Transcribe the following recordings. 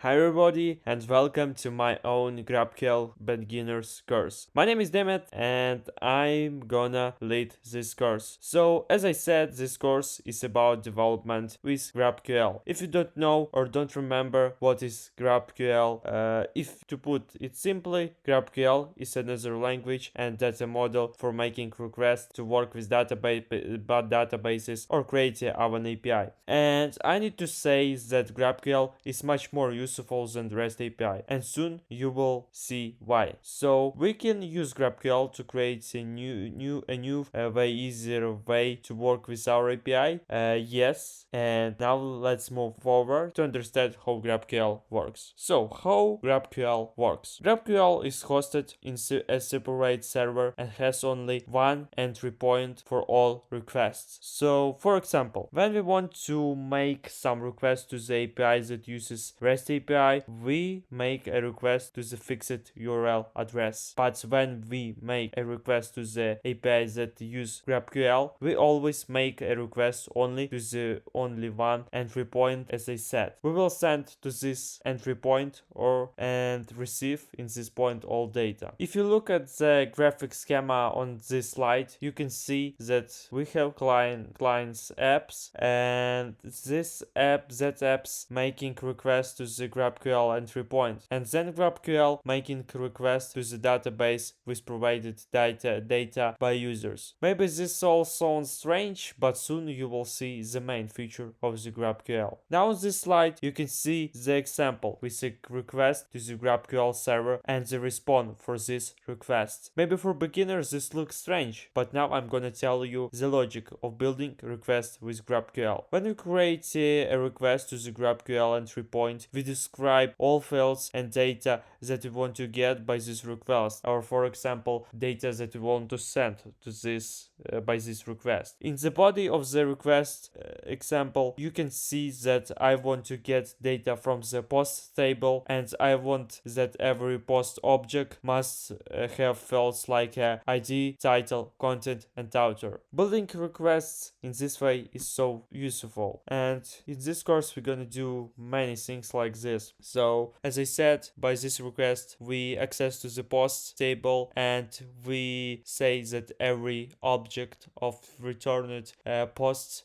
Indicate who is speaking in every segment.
Speaker 1: Hi everybody and welcome to my own GraphQL beginners course. My name is Demet and I'm gonna lead this course. So as I said, this course is about development with GraphQL. If you don't know or don't remember what is GraphQL, if to put it simply, GraphQL is another language and data model for making requests to work with databases or create an API. And I need to say that GraphQL is much more useful than the REST API, and soon you will see why. So we can use GraphQL to create a new way easier way to work with our API. Yes, and now let's move forward to understand how GraphQL works. So how GraphQL works? GraphQL is hosted in a separate server and has only one entry point for all requests. So for example, when we want to make some request to the API that uses REST API, we make a request to the fixed URL address. But when we make a request to the API that use GraphQL, we always make a request only to the only one entry point, as I said. We will send to this entry point and receive in this point all data. If you look at the graphic schema on this slide, you can see that we have clients apps, and that apps making requests to the GraphQL entry point, and then GraphQL making requests to the database with provided data by users. Maybe this all sounds strange, but soon you will see the main feature of the GraphQL. Now on this slide you can see the example with a request to the GraphQL server and the response for this request. Maybe for beginners this looks strange, but now I'm gonna tell you the logic of building requests with GraphQL. When we create a request to the GraphQL entry point, we describe all fields and data that we want to get by this request, or for example data that we want to send to this by this request. In the body of the request example, you can see that I want to get data from the post table, and I want that every post object must have fields like ID, title, content, and author. Building requests in this way is so useful, and in this course we're gonna do many things like this. So as I said, by this request we access to the post table, and we say that every object of returned post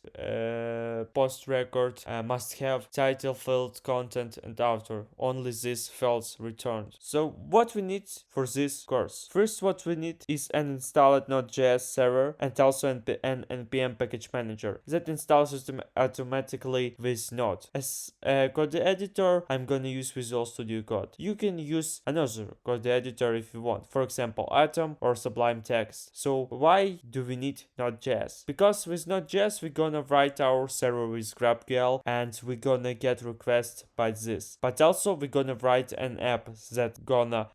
Speaker 1: record must have title field, content, and author. Only these fields returned. So what we need for this course? First, what we need is an installed Node.js server and also an npm package manager that installs automatically with Node. As a code editor, I'm gonna use Visual Studio Code. You can use another code editor if you want, for example Atom or Sublime Text. So why do we need Node.js? Because with Node.js we're gonna write our server with GraphQL and we're gonna get requests by this, but also we're gonna write an app that gonna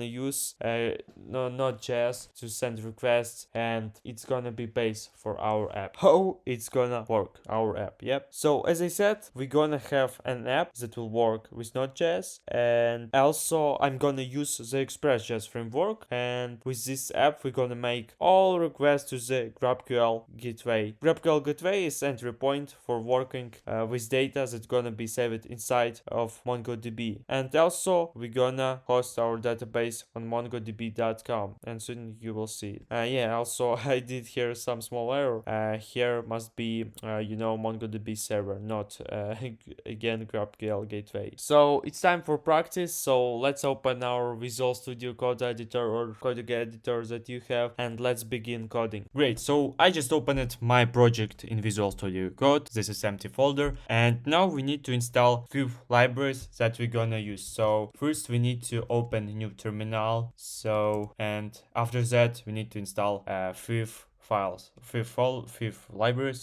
Speaker 1: use Node.js to send requests, and it's gonna be base for our app. How it's gonna work, our app? Yep. So as I said, we're gonna have an app that will work with Node.js, and also I'm gonna use the Express.js framework, and with this app we're gonna make all requests to the GraphQL gateway. GraphQL gateway is entry point for working with data that's gonna be saved inside of MongoDB, and also we're gonna host our database on mongodb.com, and soon you will see it. Yeah, also I did hear some small error. Here must be MongoDB server, not again GraphQL gateway. So it's time for practice, so let's open our Visual Studio Code editor or code editor that you have, and let's begin coding. Great, so I just opened my project in Visual Studio Code. This is empty folder, and now we need to install few libraries that we're gonna use. So first we need to open new terminal, and after that we need to install fifth library,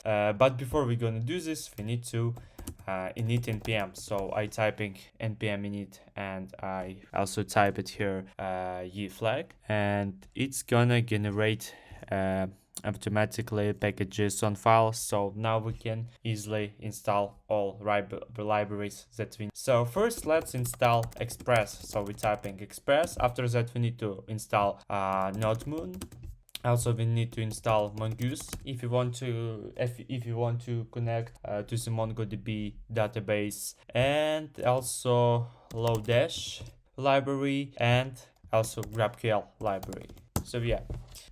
Speaker 1: but before we're gonna do this we need to init npm. So I typing npm init, and I also type it here y flag, and it's gonna generate automatically package.json files. So now we can easily install all libraries that we need. So first let's install Express. So we're typing Express. After that we need to install NodeMoon. Also, we need to install Mongoose if you want to connect to the MongoDB database, and also Lodash library, and also GraphQL library. So yeah,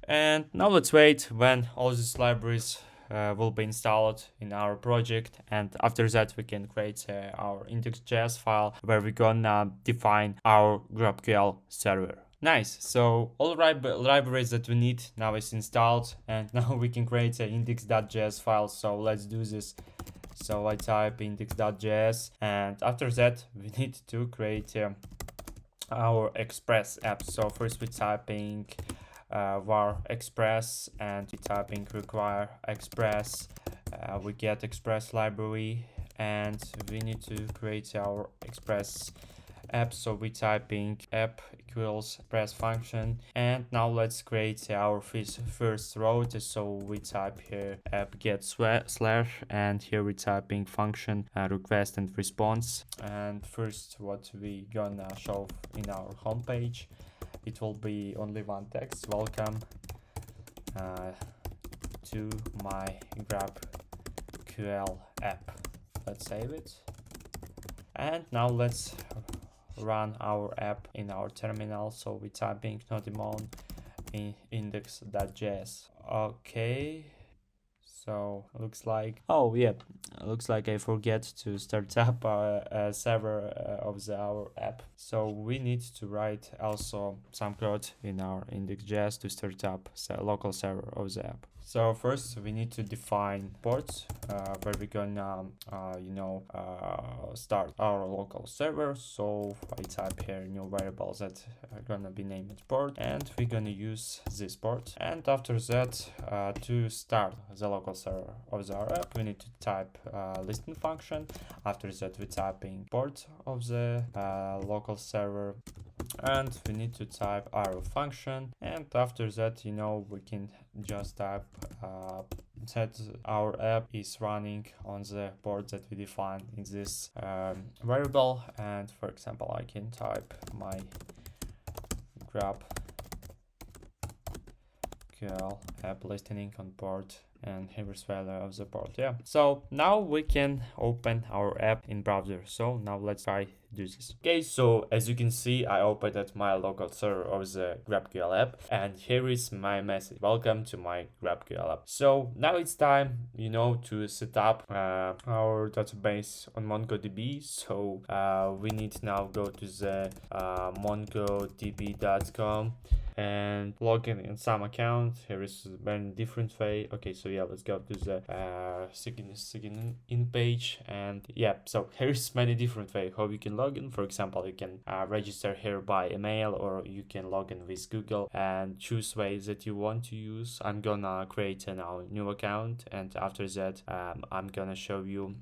Speaker 1: and now let's wait when all these libraries will be installed in our project, and after that we can create our index.js file where we're gonna define our GraphQL server. Nice. So all libraries that we need now is installed, and now we can create an index.js file. So let's do this. So I type index.js, and after that we need to create our Express app. So first we're typing var express, and we typing require express. We get express library, and we need to create our express app. So we typing app equals express function, and now let's create our first route. So we type here app get slash, and here we typing function request and response. And first what we gonna show in our homepage, it will be only one text: welcome to my GraphQL app. Let's save it, and now let's run our app in our terminal. So we typing nodemon in index.js. Okay, so looks like, oh yeah, looks like I forget to start up a server of our app. So we need to write also some code in our index.js to start up the local server of the app. So first we need to define ports where we're gonna start our local server. So I type here new variables that are gonna be named port, and we're gonna use this port. And after that, to start the local server of our app, we need to type listing function. After that, we're typing port of the local server, and we need to type arrow function. And after that, we can just type that our app is running on the port that we define in this variable. And for example, I can type my GraphQL app listening on port, and here's value of the port. Yeah, so now we can open our app in browser. So now let's try do this. Okay, so as you can see, I opened at my local server of the GraphQL app, and here is my message: welcome to my GraphQL app. So now it's time, to set up our database on MongoDB. So we need now go to the mongodb.com and log in some account. Here is a very different way. Okay, so yeah, let's go to the sign in page, and yeah, so here's many different way how you can log in. For example, you can register here by email, or you can log in with Google, and choose ways that you want to use. I'm gonna create a new account, and after that I'm gonna show you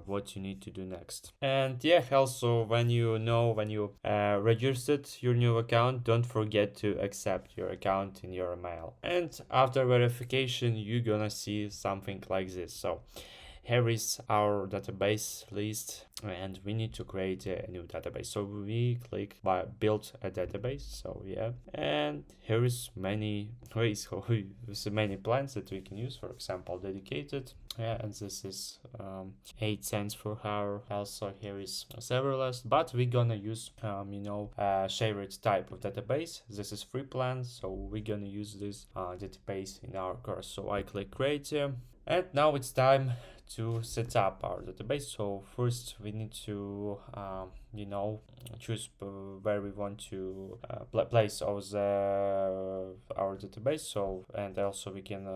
Speaker 1: what you need to do next. And yeah, also when you registered your new account, don't forget to accept your account in your email. And after verification, you're gonna see something like this. So here is our database list, and we need to create a new database. So we click by build a database. So yeah, and here is many ways, many plans that we can use. For example, dedicated. Yeah, and this is 8 cents per hour. Also here is a serverless, but we're gonna use shared type of database. This is free plan, so we're gonna use this database in our course. So I click create here, and now it's time to set up our database. So first we need to choose where we want to place our database. So, and also we can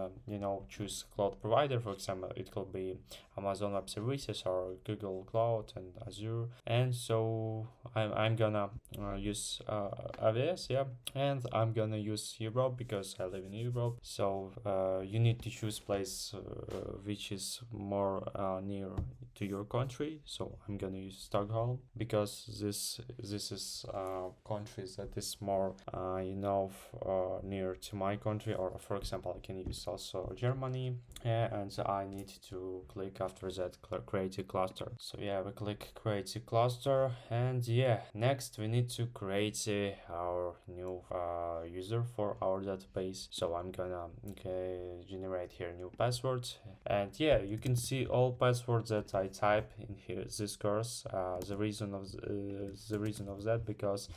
Speaker 1: choose cloud provider. For example, it could be Amazon Web Services or Google Cloud and Azure. And so I'm gonna use AWS, yeah, and I'm gonna use Europe because I live in Europe. So you need to choose place which is more more near to your country. So I'm gonna use Stockholm because this is country that is more near to my country. Or for example, I can use also Germany. And I need to click after that create a cluster. So yeah, we click create a cluster, and yeah, next we need to create our new user for our database. So I'm gonna generate here new password, and yeah, you can see all passwords that I type in here this course. The reason of that because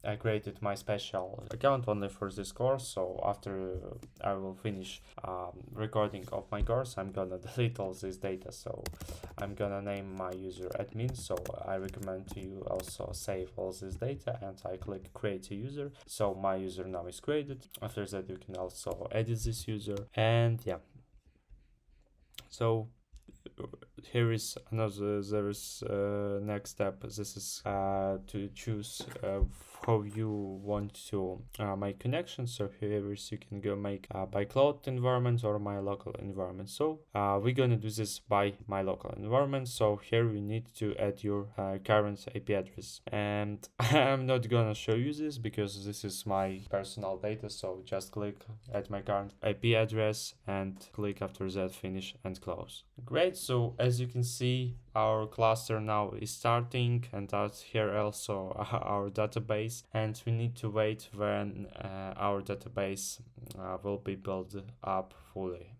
Speaker 1: I created my special account only for this course. So after I will finish recording of my course, I'm gonna delete all this data. So I'm gonna name my user admin. So I recommend to you also save all this data, and I click create a user. So my user now is created. After that, you can also edit this user, and yeah. So here is another, there is next step. This is to choose how you want to make connections. So here is you can go make by cloud environment or my local environment. So we're gonna do this by my local environment. So here we need to add your current IP address, and I'm not gonna show you this because this is my personal data. So just click add my current IP address and click after that finish and close. Great. So as you can see, our cluster now is starting, and out here also our database, and we need to wait when our database will be built up fully.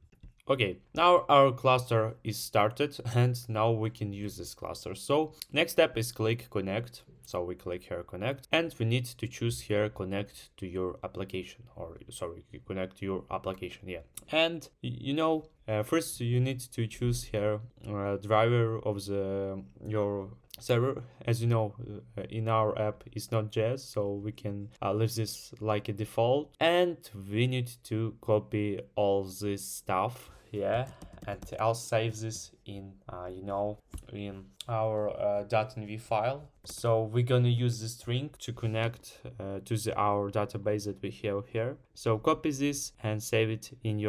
Speaker 1: Okay, now our cluster is started, and now we can use this cluster. So next step is click connect. So we click here connect, and we need to choose here connect to your application, or sorry, connect to your application. Yeah, and first you need to choose here driver of your server. As you know, in our app is not JS, so we can leave this like a default, and we need to copy all this stuff. Yeah, and I'll save this in in our .env file. So we're gonna use the string to connect to our database that we have here. So copy this and save it in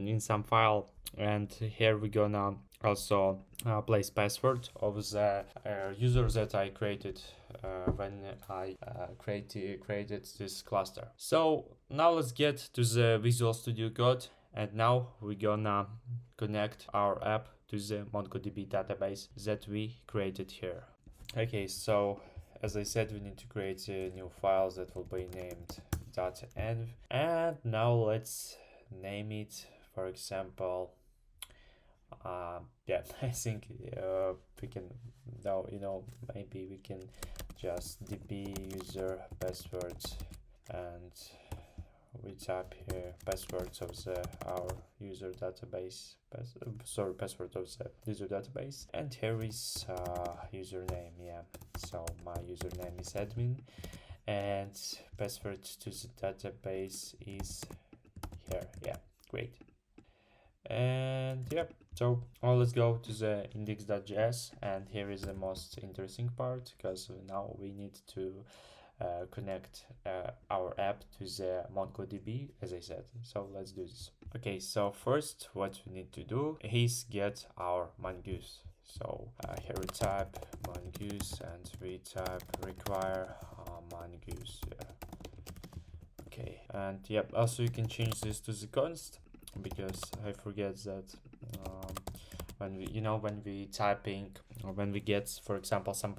Speaker 1: in some file, and here we're gonna also place password of the user that I created when I created this cluster. So now let's get to the Visual Studio Code, and now we're gonna connect our app to the MongoDB database that we created here. Okay, so as I said, we need to create a new file that will be named .env, and now let's name it, for example, yeah, I think we can now, maybe we can just db user passwords, and we type here passwords of our user database, password of the user database, and here is username. Yeah, so my username is admin, and password to the database is here. Yeah, great. And yep, so let's go to the index.js, and here is the most interesting part, because now we need to connect our app to the MongoDB, as I said. So let's do this. Okay, so first what we need to do is get our mongoose. So here we type mongoose, and we type require mongoose. Yeah. Okay, and yep, also you can change this to the const, because I forget that when we get, for example, some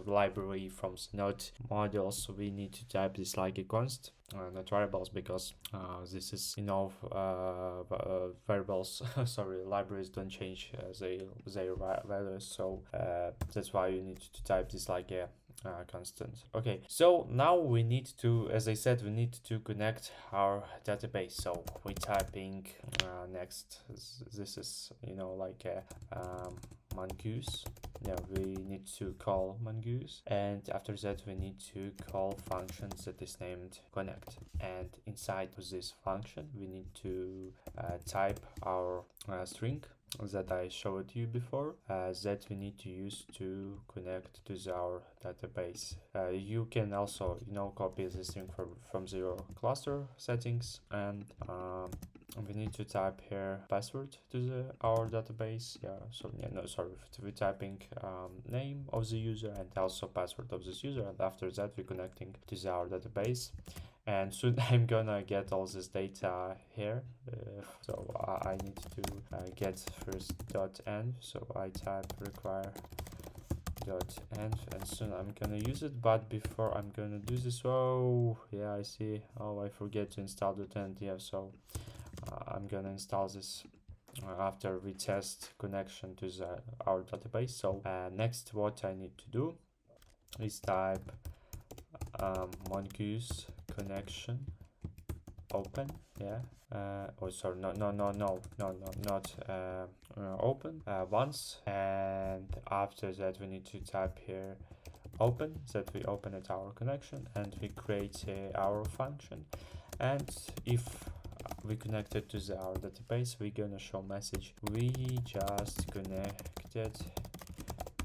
Speaker 1: library from Node modules, we need to type this like a const, not variables, because this is variables. Sorry, libraries don't change their values, so that's why you need to type this like a constant. Okay, so now we need to, as I said, we need to connect our database. So we typing next. This is like a mongoose. Yeah, we need to call mongoose, and after that we need to call functions that is named connect. And inside of this function, we need to type our string that I showed you before, that we need to use to connect to our database. You can also copy this string from your cluster settings, and we need to type here password to our database. Yeah, so yeah, no, sorry, we're typing name of the user and also password of this user, and after that we're connecting to our database. And soon I'm gonna get all this data here. So I need to get first .env. So I type require .env, and soon I'm gonna use it. But before I'm gonna do this, oh yeah, I see. Oh, I forget to install .env. Yeah, so I'm gonna install this after we test connection to our database. So next, what I need to do is type mongoose connection open. Yeah. Oh, sorry, no, not open once, and after that we need to type here open, that we open at our connection, and we create our function. And if we connected to our database, we're gonna show message we just connected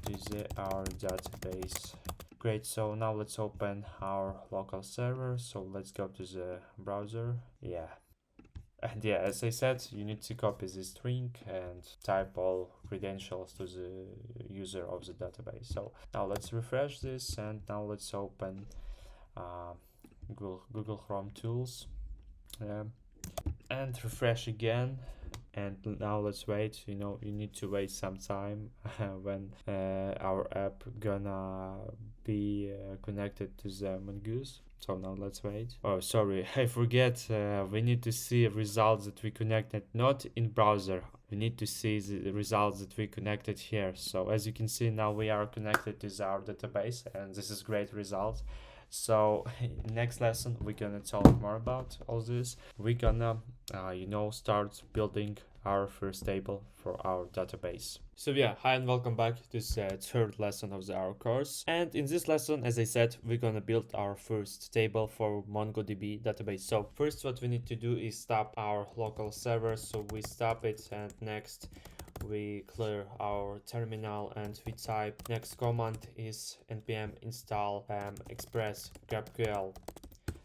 Speaker 1: to our database. Great, so now let's open our local server. So let's go to the browser. Yeah, and yeah, as I said, you need to copy this string and type all credentials to the user of the database. So now let's refresh this, and now let's open Google Chrome tools. Yeah, and refresh again. And now let's wait. You know, you need to wait some time when our app gonna be connected to the mongoose. So now let's wait. Oh, sorry, I forget. We need to see results that we connected not in browser. We need to see the results that we connected here. So as you can see, now we are connected to our database, and this is great result. So next lesson we're gonna talk more about all this. We're gonna start building our first table for our database. So yeah, hi and welcome back to this third lesson of our course. And in this lesson, as I said, we're gonna build our first table for MongoDB database. So first what we need to do is stop our local server. So we stop it, and next we clear our terminal and we type next command is npm install express GraphQL.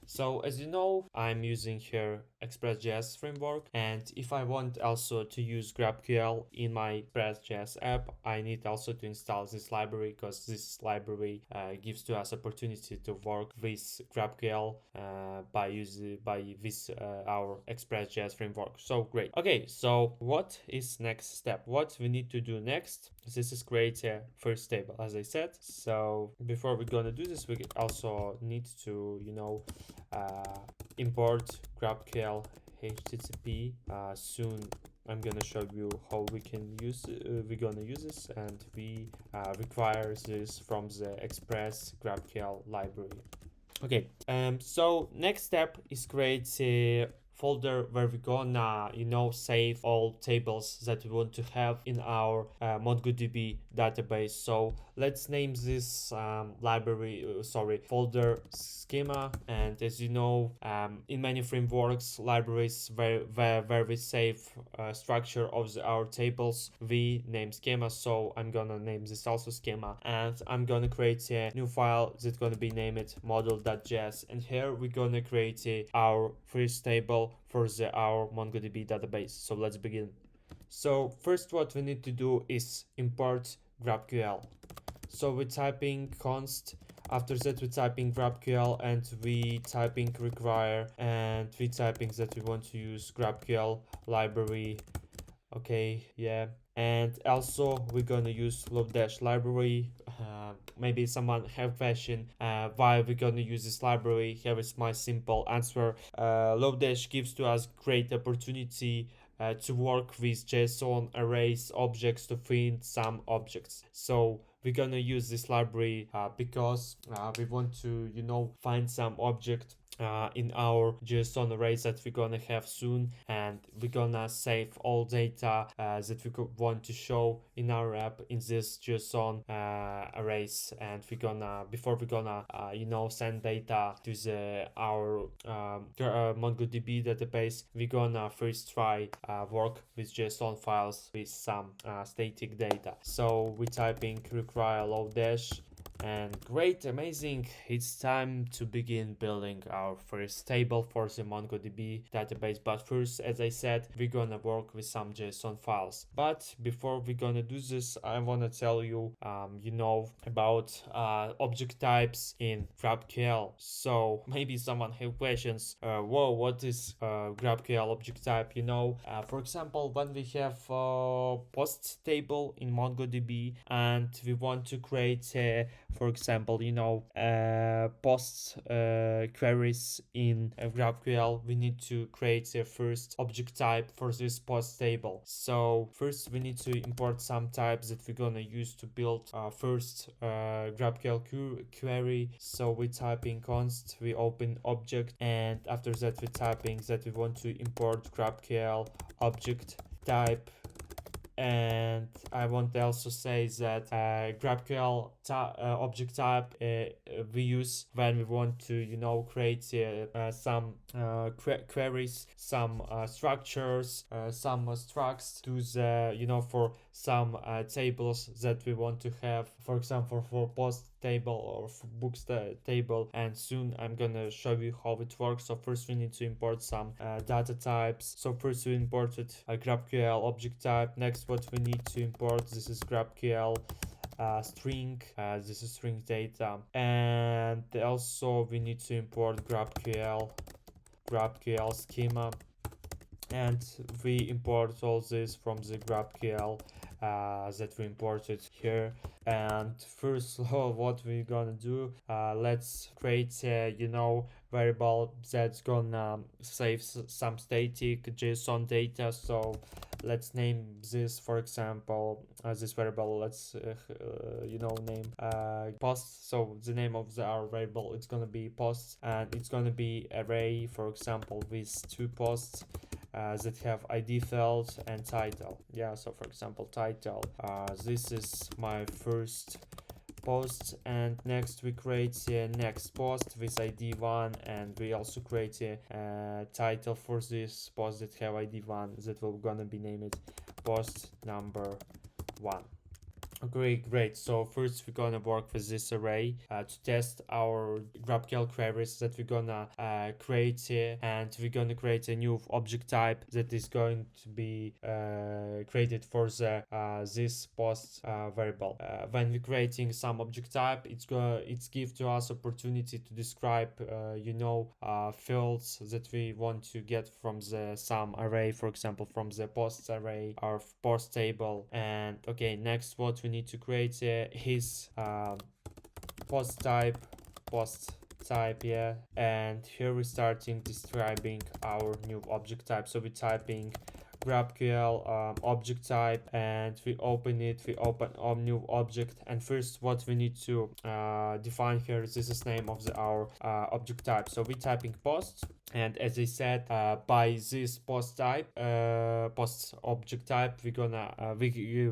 Speaker 1: So as you know, I'm using here Express.js framework, and if I want also to use GraphQL in my Express.js app, I need also to install this library, because this library gives to us opportunity to work with GraphQL by this our Express.js framework. So great. Okay, so what is next step? What we need to do next? This is create a first table, as I said. So before we're gonna do this, we also need to import GraphQL HTTP. Soon I'm gonna show you how we can use we're gonna use this, and we require this from the Express GraphQL library. Okay, so next step is create a folder where we're gonna save all tables that we want to have in our MongoDB database. So let's name this folder schema. And as you know, in many frameworks, libraries where we save structure of our tables, we name schema. So I'm gonna name this also schema, and I'm gonna create a new file that's gonna be named model.js, and here we're gonna create our first table for our MongoDB database. So let's begin. So first what we need to do is import GraphQL. So we're typing const, after that we're typing GraphQL, and we typing require, and we typing that we want to use GraphQL library. Okay, yeah. And also we're gonna use Lodash library. Maybe someone have question why we're gonna use this library. Here is my simple answer. Lodash gives to us great opportunity to work with JSON arrays objects to find some objects. So we're gonna use this library because we want to find some object in our JSON arrays that we're gonna have soon, and we're gonna save all data that we want to show in our app in this JSON arrays. And before we're gonna send data to our MongoDB database, we're gonna first try work with JSON files with some static data. So we're typing require Lodash, And great, amazing. It's time to begin building our first table for the MongoDB database. But first, as I said, we're gonna work with some JSON files. But before we're gonna do this, I wanna tell you, about object types in GraphQL. So maybe someone have questions. Whoa, what is GraphQL object type? For example, when we have post table in MongoDB and we want to create for example, post queries in GraphQL, we need to create a first object type for this post table. So first we need to import some types that we're gonna use to build first GraphQL query. So we type in const, we open object, and after that we typing that we want to import GraphQL object type. And I want to also say that GraphQL object type we use when we want to create some queries, some structures, some structs to the for some tables that we want to have, for example for post table or for books table. And soon I'm gonna show you how it works. So first we need to import some data types. So first we imported a GraphQL object type. Next what we need to import, this is GraphQL string, this is string data, and also we need to import GraphQL schema, and we import all this from the GraphQL that we imported here. And first what we're gonna do, let's create a variable that's gonna save some static JSON data. So let's name this, for example, this variable, let's name post. So the name of our variable, it's gonna be posts, and it's gonna be array, for example, with 2 posts that have ID field and title. Yeah, so for example title, this is my first post, and next we create a next post with ID 1, and we also create a title for this post that have ID 1 that will gonna be named post number 1. Okay, great. So first we're gonna work with this array to test our GraphQL queries that we're gonna create here, and we're gonna create a new object type that is going to be created for the this post variable. When we're creating some object type, it's give to us opportunity to describe fields that we want to get from the some array, for example from the posts array or post table. And okay, next what we need to create his post type, yeah, and here we're starting describing our new object type. So we're typing GraphQL object type, and we open a new object. And first what we need to define here is this is name of our object type. So we're typing post, and as I said, by this post type, post object type, we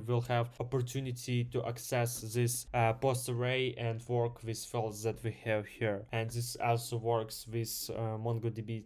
Speaker 1: will have opportunity to access this post array and work with fields that we have here. And this also works with MongoDB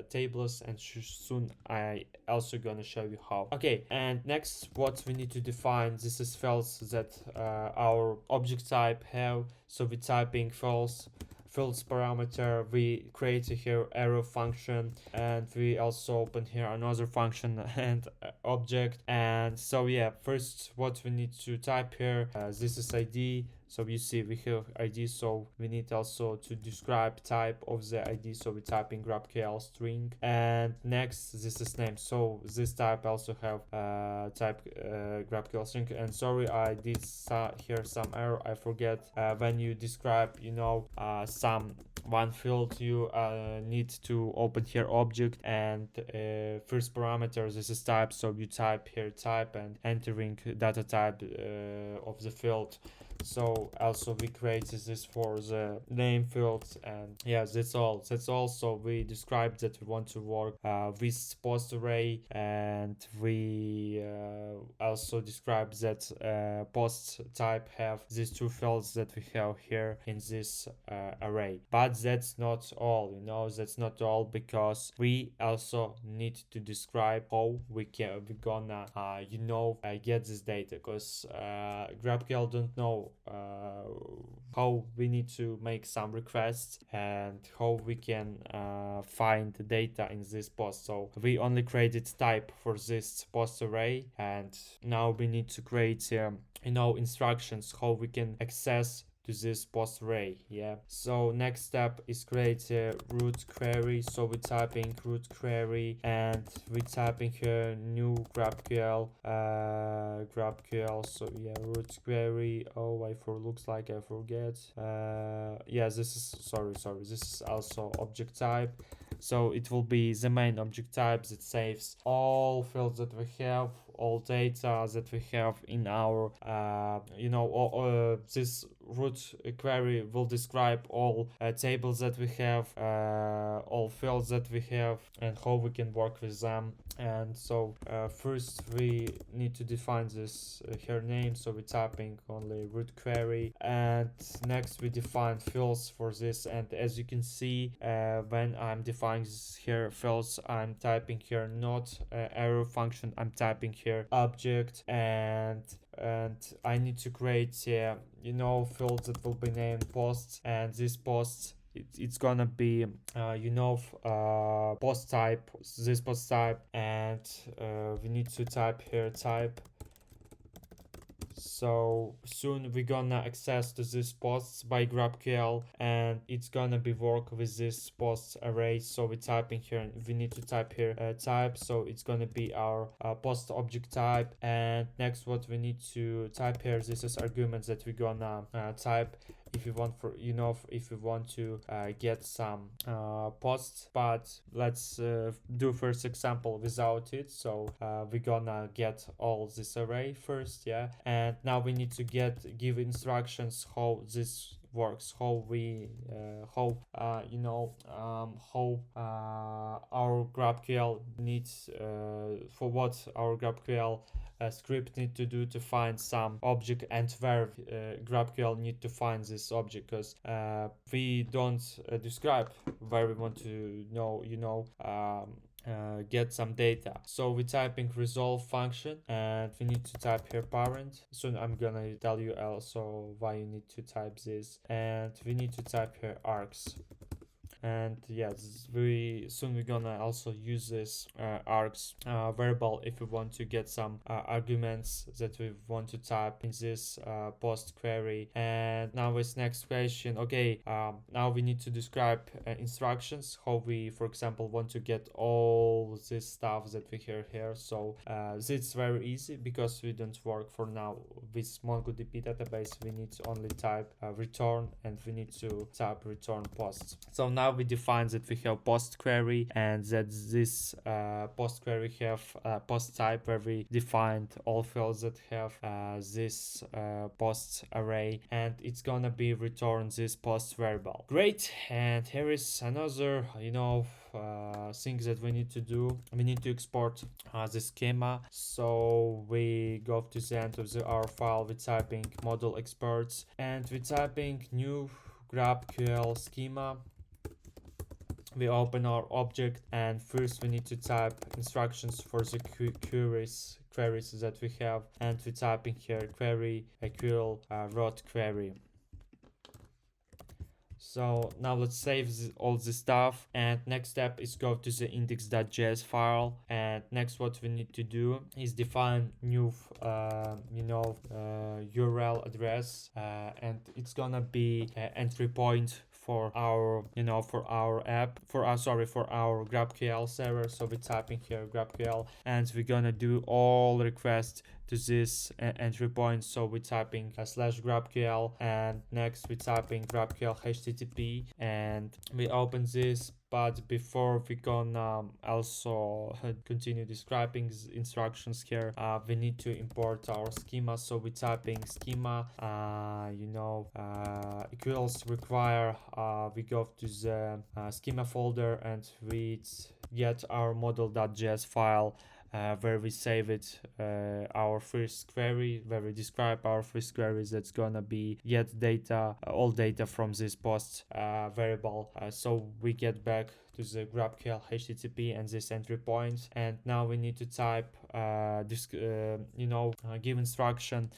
Speaker 1: tables, and soon I also gonna show you how. Okay, and next what we need to define, this is fields that our object type have. So we're typing fields parameter, we create here arrow function, and we also open here another function and object. And so yeah, first what we need to type here, this is ID. So you see we have ID, so we need also to describe type of the ID. So we type in GraphQL string, and next this is name. So this type also have type GraphQL string. And sorry, I did here some error. I forget when you describe some one field, you need to open here object and first parameter, this is type. So you type here type and entering data type of the field. So also we created this for the name fields, and yeah, that's all. So we described that we want to work with post array, and we also described that post type have these 2 fields that we have here in this array. But that's not all, that's not all, because we also need to describe how we're gonna get this data, because GraphQL don't know how we need to make some requests and how we can find the data in this post. So we only created type for this post array, and now we need to create instructions how we can access to this post array. Yeah, so next step is create a root query. So we typing root query and we typing here new GraphQL so yeah, root query. Oh, looks like I forget. Yeah, this is sorry, this is also object type. So it will be the main object type that saves all fields that we have, all data that we have in our this root query will describe all tables that we have, all fields that we have, and how we can work with them. And so first we need to define this here name, so we're typing only root query, and next we define fields for this. And as you can see, when I'm defining here fields, I'm typing here not arrow function, I'm typing here object, and I need to create fields that will be named posts, and this posts it's gonna be post type, this post type, and we need to type here type. So soon we're gonna access to these posts by GraphQL, and it's gonna be work with this post array. So we're typing here, we need to type here type, so it's gonna be our post object type. And next what we need to type here, this is arguments that we're gonna type if you want if you want to get some posts. But let's do first example without it. So we're gonna get all this array first, yeah, and now we need to give instructions how this works, how we how our GraphQL needs for what our GraphQL script need to do to find some object, and where GraphQL need to find this object, because we don't describe where we want to get some data. So we're typing resolve function, and we need to type here parent. Soon I'm gonna tell you also why you need to type this, and we need to type here args. And yes, we're gonna also use this args variable if we want to get some arguments that we want to type in this post query. And now it's next question. Okay, now we need to describe instructions how we, for example, want to get all this stuff that we hear here. So it's very easy, because we don't work for now with MongoDB database. We need to only type return, and we need to type return posts. So now we define that we have post query, and that this post query have post type, where we defined all fields that have this post array, and it's gonna be return this post variable. Great. And here is another things that we need to do. We need to export the schema. So we go to the end of our file, we're typing model exports, and we're typing new GraphQL schema. We open our object, and first we need to type instructions for the queries that we have, and we're typing here query equal route query. So now let's save all this stuff, and next step is go to the index.js file, and next what we need to do is define new URL address, and it's gonna be entry point for our app, for our GraphQL server. So we're typing here GraphQL, and we're gonna do all requests to this entry point. So we're typing /GraphQL, and next we're typing GraphQL HTTP, and we open this. But before we gonna also continue describing instructions here, we need to import our schema. So we're typing schema equals require, we go to the schema folder, and we get our model.js file where we save it, our first query, where we describe our first query that's gonna be get data, all data from this post variable. So we get back to the GraphQL HTTP and this entry point, and now we need to type this give instruction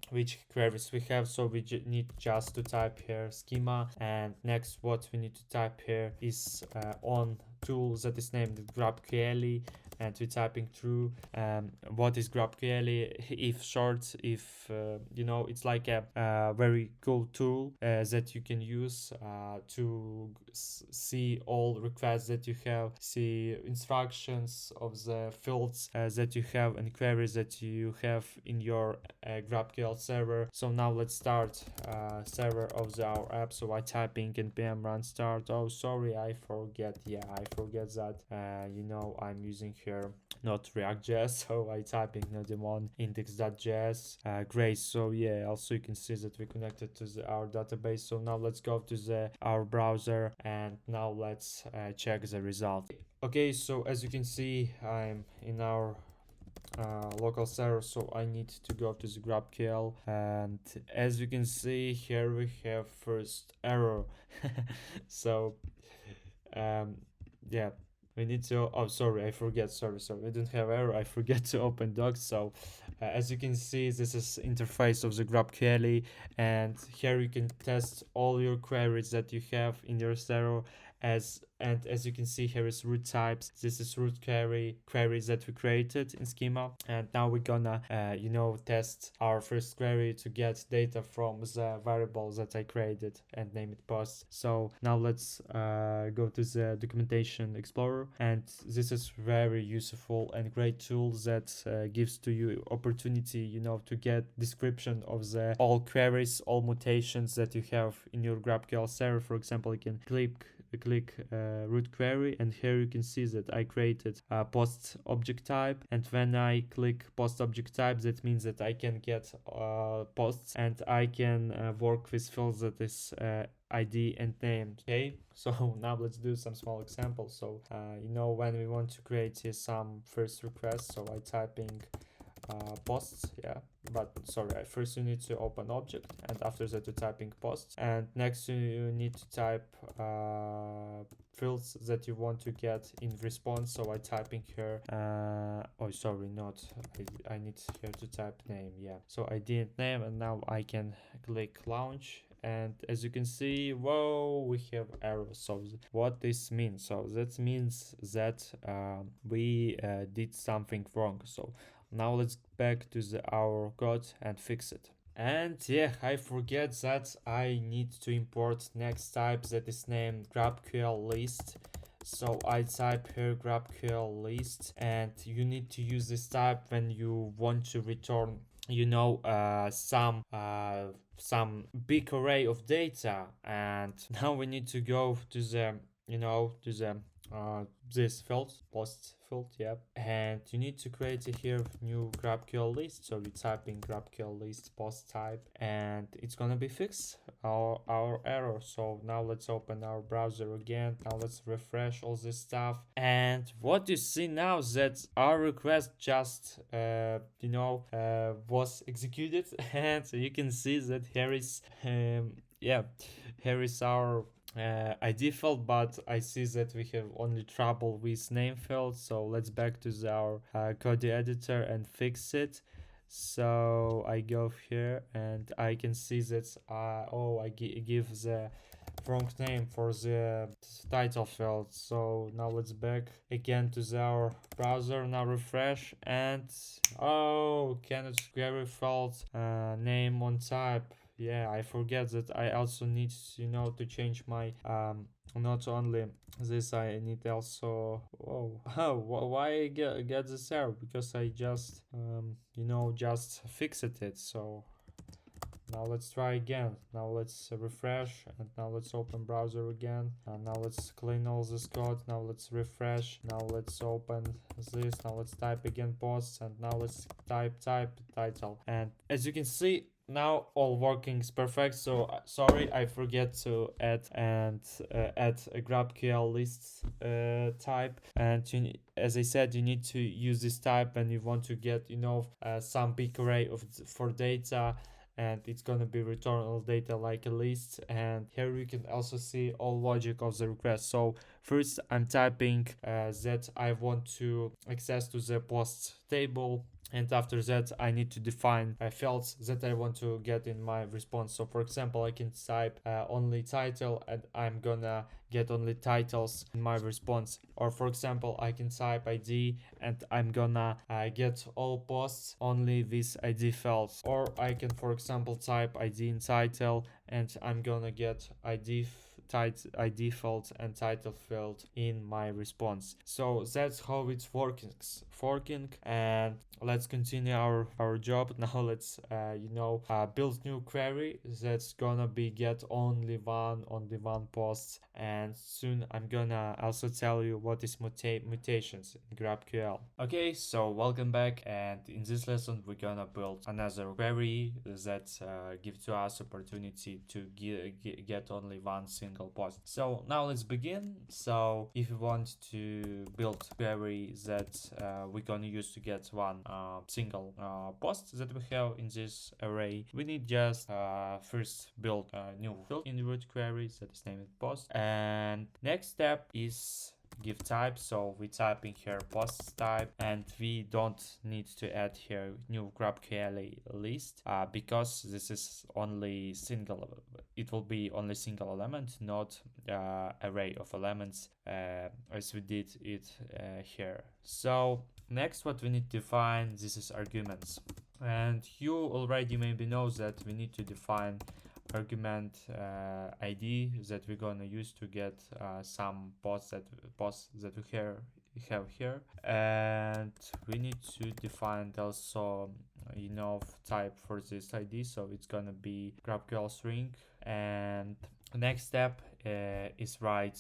Speaker 1: which queries we have. So we need just to type here schema, and next what we need to type here is on tool that is named GraphQL, and we're typing through what is GraphQL. If short, if it's like a very cool tool that you can use to see all requests that you have, see instructions of the fields that you have and queries that you have in your GraphQL server. So now let's start server of our app. So I typing npm run start. Oh, sorry, I forget. Yeah, I forget that I'm using here not React.js, so I typing nodemon index.js. Great. So yeah, also you can see that we connected to our database. So now let's go to our browser, and now let's check the result. Okay, so as you can see, I'm in our local server, so I need to go to the GraphQL, and as you can see here we have first error. So yeah, we need to, oh sorry, I forget, sorry, we don't have error, I forget to open docs. So as you can see, this is interface of the GraphQL, and here you can test all your queries that you have in your server. As you can see, here is root types. This is root queries that we created in schema, and now we're gonna test our first query to get data from the variables that I created and name it post. So now let's go to the documentation explorer, and this is very useful and great tool that gives to you opportunity to get description of the all queries, all mutations that you have in your GraphQL server. For example, you can click root query, and here you can see that I created a post object type, and when I click post object type, that means that I can get posts, and I can work with fields that is ID and name. Okay, so now let's do some small examples. So when we want to create some first request, so I typing posts, yeah, but sorry, first you need to open object, and after that you're typing posts, and next you need to type fields that you want to get in response. So I typing here oh sorry, not I need here to type name, yeah, so I didn't name, and now I can click launch, and as you can see, whoa, we have errors. So what this means? So that means that we did something wrong. So now let's back to our code and fix it. And yeah, I forget that I need to import next type that is named GraphQL list. So I type here GraphQL list, and you need to use this type when you want to return some big array of data. And now we need to go to the this field, post field, yeah, and you need to create here new GraphQL list. So we type in GraphQL list post type, and it's gonna be fixed our error. So now let's open our browser again. Now let's refresh all this stuff, and what you see now that our request just was executed. And so you can see that here is here is our ID field, but I see that we have only trouble with name field. So let's back to our code editor and fix it. So I go here, and I can see that I give the wrong name for the title field. So now let's back again to our browser. Now refresh, and cannot query field name on type. Yeah, I forget that I also need to change my not only this, I need also why I get this error, because I just just fixed it. So now let's try again. Now let's refresh, and now let's open browser again, and now let's clean all this code. Now let's refresh. Now let's open this. Now let's type again posts, and now let's type title. And as you can see, now all working is perfect. So sorry, I forget to add a GraphQL list type. And as I said, you need to use this type when you want to get some big array of for data, and it's gonna be return all data like a list. And here you can also see all logic of the request. So first I'm typing that I want to access to the post table, and after that I need to define fields that I want to get in my response. So for example, I can type only title, and I'm gonna get only titles in my response. Or for example, I can type ID, and I'm gonna get all posts only with ID fields. Or I can, for example, type ID in title, and I'm gonna get ID field and title field in my response. So that's how it's working. And let's continue our job. Now let's build new query that's gonna be get only one post. And soon I'm gonna also tell you what is mutations in GraphQL. Okay, so welcome back, and in this lesson we're gonna build another query that gives to us opportunity to get only one single post. So now let's begin. So if you want to build query that we're gonna use to get one single post that we have in this array, we need just first build a new field in the root query that is named post. And next step is give type. So we type in here post type, and we don't need to add here new GraphQL list because this is only single. It will be only single element, not array of elements as we did it here. So next, what we need to define, this is arguments. And you already maybe know that we need to define argument ID that we're gonna use to get some posts that we have here. And we need to define also type for this ID, so it's gonna be GraphQL string. And next step is write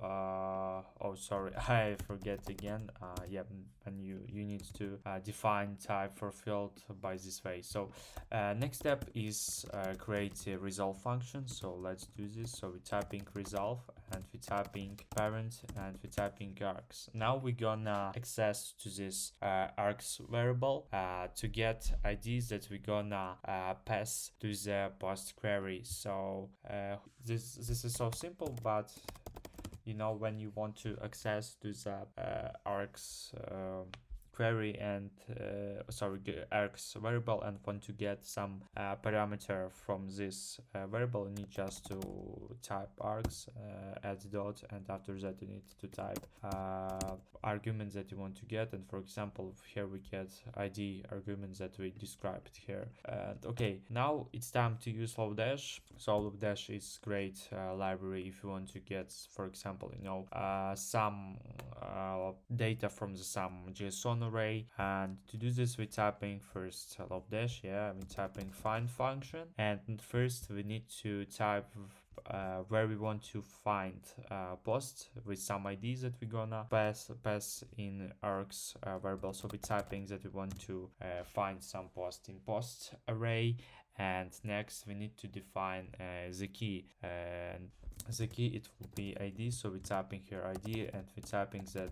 Speaker 1: oh sorry, I forget again. Yeah, and you need to define type for field by this way. So next step is create a resolve function. So let's do this. So we're typing resolve, and we're typing parent, and we're typing args. Now we're gonna access to this args variable to get IDs that we're gonna pass to the post query. So this is so simple, but when you want to access to the args query and args variable and want to get some parameter from this variable, you need just to type args add dot, and after that you need to type arguments that you want to get. And for example, here we get ID arguments that we described here. And okay, now it's time to use Lodash. So Lodash is great library if you want to get, for example, some data from some JSON array. And to do this, we're typing first Lodash. Yeah, we're typing find function, and first we need to type where we want to find post with some IDs that we're gonna pass in args variable. So we're typing that we want to find some post in post array. And next we need to define the key, and the key, it will be ID. So we're typing here ID, and we're typing that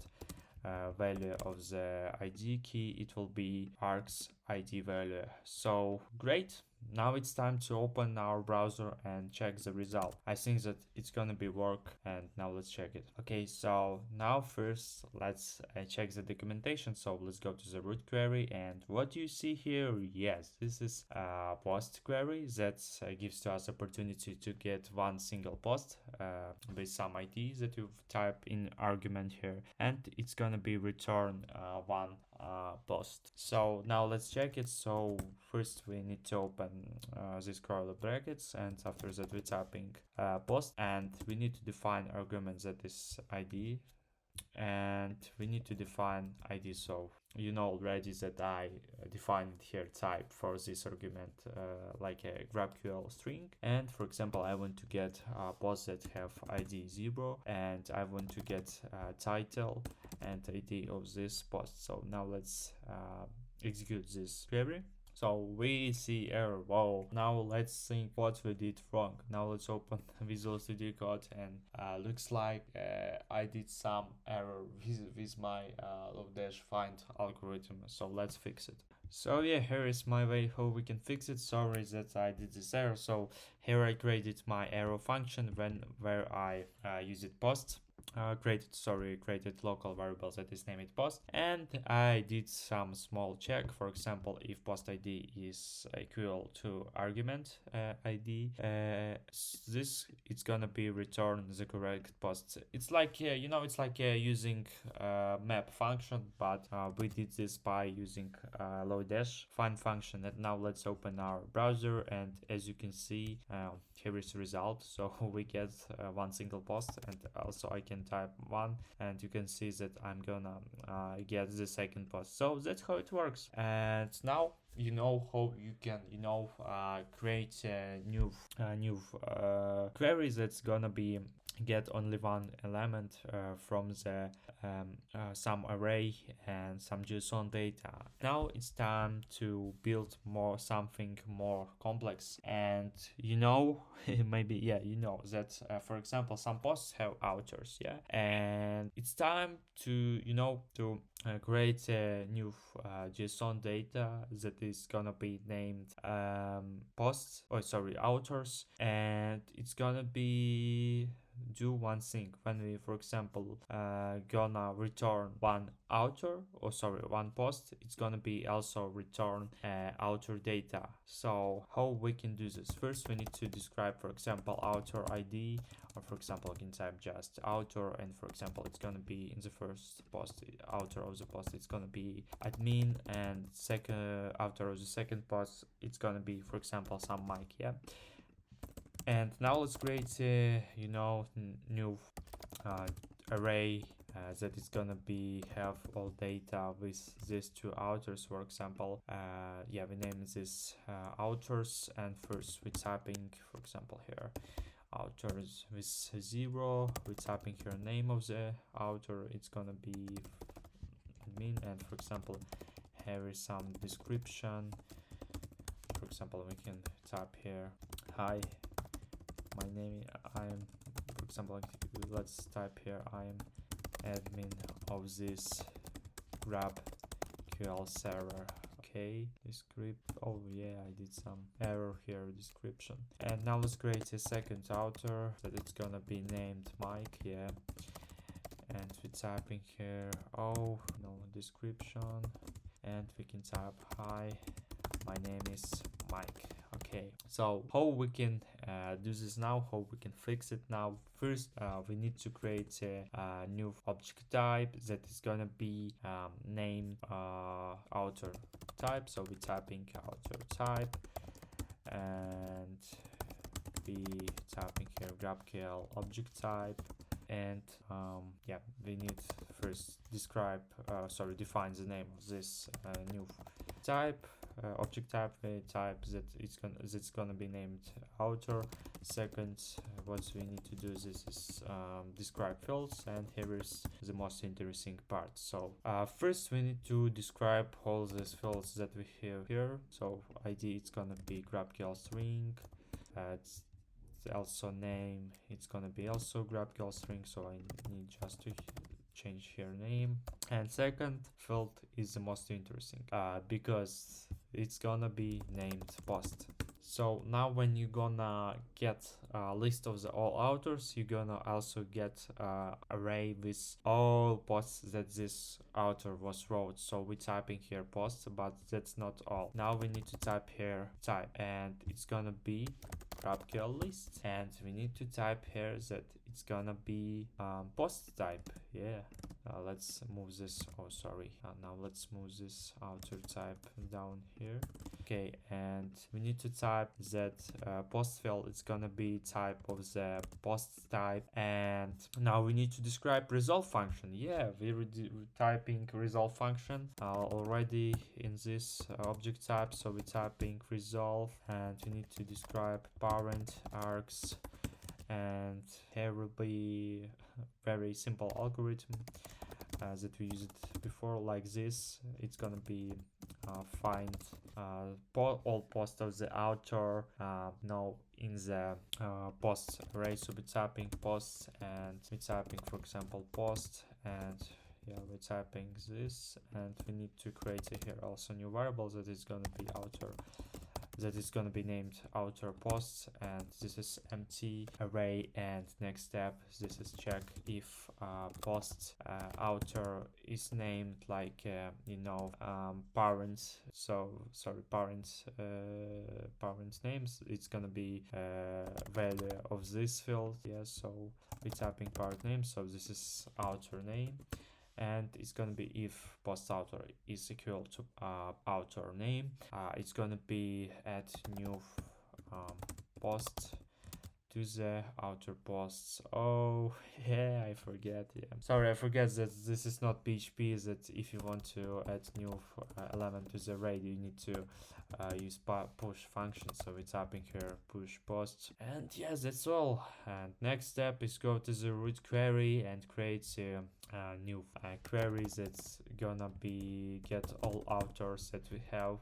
Speaker 1: value of the ID key, it will be args ID value. So great. Now it's time to open our browser and check the result. I think that it's gonna be work, and now let's check it. Okay, so now first let's check the documentation. So let's go to the root query, and what do you see here? Yes, this is a post query that gives to us opportunity to get one single post with some ID that you've typed in argument here, and it's gonna be return one post. So now let's check it. So first we need to open these curly brackets, and after that we're typing post, and we need to define arguments that is ID, and we need to define ID. So you know already that I defined here type for this argument like a GraphQL string. And for example, I want to get posts that have ID 0, and I want to get title and ID of this post. So now let's execute this query. So we see error. Whoa. Now let's think what we did wrong. Now let's open Visual Studio Code, and looks like I did some error with my Lodash find algorithm. So let's fix it. So yeah, here is my way how we can fix it. Sorry that I did this error. So here I created my arrow function where I used post. Created local variables that is named post, and I did some small check. For example, if post ID is equal to argument ID, this it's gonna be return the correct post. It's like it's like using map function, but we did this by using Lodash find function. And now let's open our browser, and as you can see, here is the result. So we get one single post, and also I can type one, and you can see that I'm gonna get the second post. So that's how it works. And now you know how you can create a new query that's gonna be get only one element from the some array and some JSON data. Now it's time to build something more complex. And maybe that for example some posts have authors, and it's time to create a new JSON data that is gonna be named authors, and it's gonna be do one thing. When we, for example, gonna return one one post, it's gonna be also return author data. So how we can do this? First we need to describe, for example, author ID, or for example I can type just author, and for example it's gonna be in the first post, author of the post it's gonna be admin, and second author of the second post it's gonna be, for example, some Mike. And now let's create a new array that is gonna be have all data with these two authors. For example, we name this authors, and first we're typing, for example, here authors with 0. We're typing here name of the author, it's gonna be admin, and for example here is some description. For example, we can type here, hi, my name, I'm, for example, let's type here, I'm admin of this GraphQL server. Okay, descript, oh yeah, I did some error here, description. And now let's create a second author that it's gonna be named Mike, and we're typing here, oh, no description, and we can type, hi, my name is Mike. Okay, so how we can do this now, how we can fix it now? First, we need to create a new object type that is gonna be named author type. So we're typing author type, and we typing here GraphQL object type, and we need first define the name of this new type. Object type that's gonna be named author. Second, what we need to do is describe fields, and here is the most interesting part. So first we need to describe all these fields that we have here. So ID, it's gonna be GraphQL string. It's also name, it's gonna be also GraphQL string, so I need just to change here name. And second field is the most interesting because it's gonna be named post. So now when you're gonna get a list of all authors, you're gonna also get array with all posts that this author was wrote. So we're typing here post, but that's not all. Now we need to type here type, and it's gonna be GraphQL list, and we need to type here that it's gonna be post type. Let's move this, now let's move this author type down here. Okay, and we need to type that post field, it's gonna be type of the post type. And now we need to describe resolve function. We're typing resolve function already in this object type, so we're typing resolve, and we need to describe parent args, and here will be very simple algorithm. that we used before, like this. It's gonna be find all posts of the author now in the posts array. So we're typing posts and we're typing, for example, post, and yeah, we're typing this, and we need to create here also new variable that is gonna be author, that is going to be named author posts, and this is empty array. And next step, this is check if post author is named like parents. So sorry, parents names. It's gonna be value of this field. Yeah, so we're typing parent name, so this is author name, and it's gonna be if post author is equal to author name. It's gonna be add new post to the author posts. Oh yeah, I forget. Yeah, sorry, I forget that this is not PHP. That if you want to add new element to the array, you need to use push function. So it's typing here push post, and yes, that's all. And next step is go to the root query and create a new query that's gonna be get all authors that we have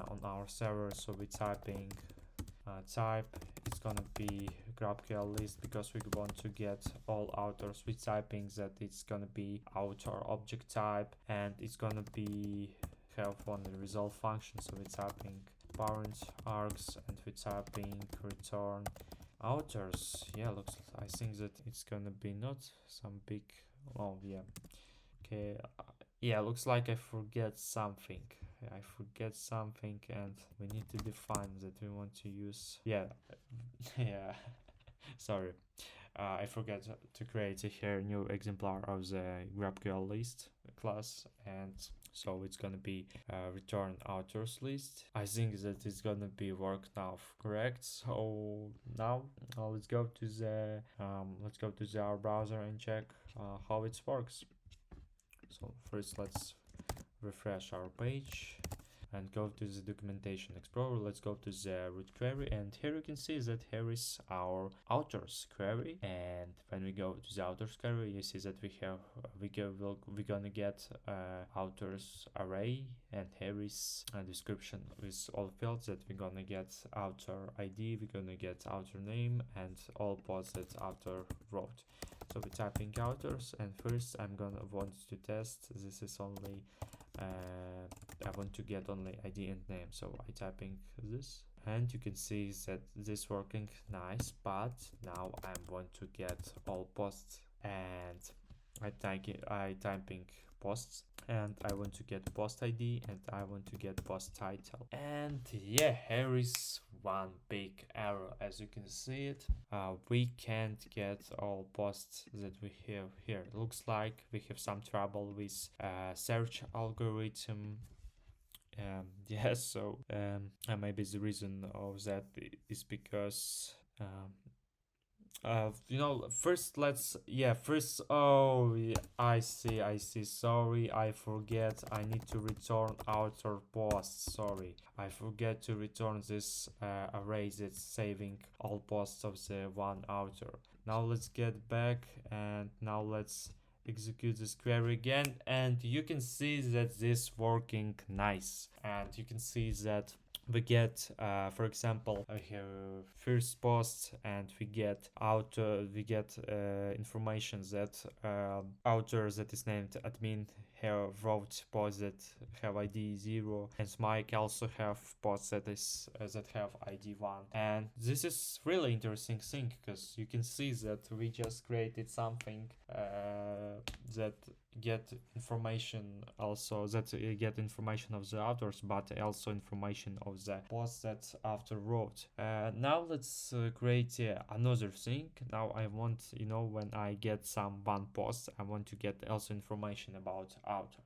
Speaker 1: on our server. So we're typing type, it's gonna be GraphQL list because we want to get all authors. We're typing that it's gonna be author object type, and it's gonna be have one resolve function. So we're typing parent args, and we're typing return authors. Yeah, looks, I think that it's gonna be not some big, oh yeah, okay, yeah, looks like I forget something. I forget something, and we need to define that we want to use, yeah, yeah, sorry, I forgot to create a here new exemplar of the GraphQL list class, and so it's gonna be return authors list. I think that it's gonna be work now, correct? So now let's go to the our browser and check how it works. So first let's refresh our page and go to the documentation explorer. Let's go to the root query, and here you can see that here is our authors query. And when we go to the authors query, you see that we're gonna get authors array, and here is a description with all fields that we're gonna get author ID, we're gonna get author name, and all posts that author wrote. So we're typing authors, and first I'm gonna want to test. This is only I want to get only ID and name, so I typing this, and you can see that this working nice. But now I want to get all posts, and I typing posts, and I want to get post ID, and I want to get post title. And yeah, here is one big error. As you can see it, we can't get all posts that we have here. Looks like we have some trouble with search algorithm. Yes, so maybe the reason of that is because first oh yeah, I see, sorry, I forget, I need to return author posts. Sorry, I forget to return this array that's saving all posts of the one author. Now let's get back, and now let's execute this query again, and you can see that this working nice, and you can see that we get for example here first post, and we get information that author that is named admin have wrote posts that have ID 0, and Mike also have posts that have ID 1. And this is really interesting thing, because you can see that we just created something that get information also, that get information of the authors, but also information of the post that author wrote. Now let's create another thing. Now I want, when I get some one post, I want to get also information about author.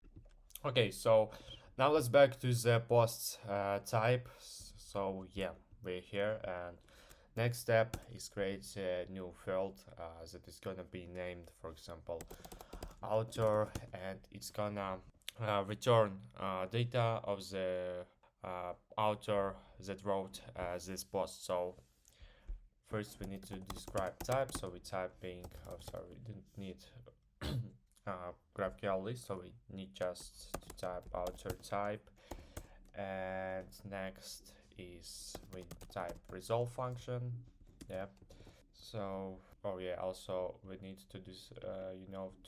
Speaker 1: Okay, so now let's back to the post type. So yeah, we're here, and next step is create a new field that is gonna be named, for example, author, and it's gonna return data of the author that wrote this post. So first we need to describe type, so we're typing, oh sorry, we didn't need GraphQL list, so we need just to type outer type, and next is we type resolve function. Yeah. So also we need to do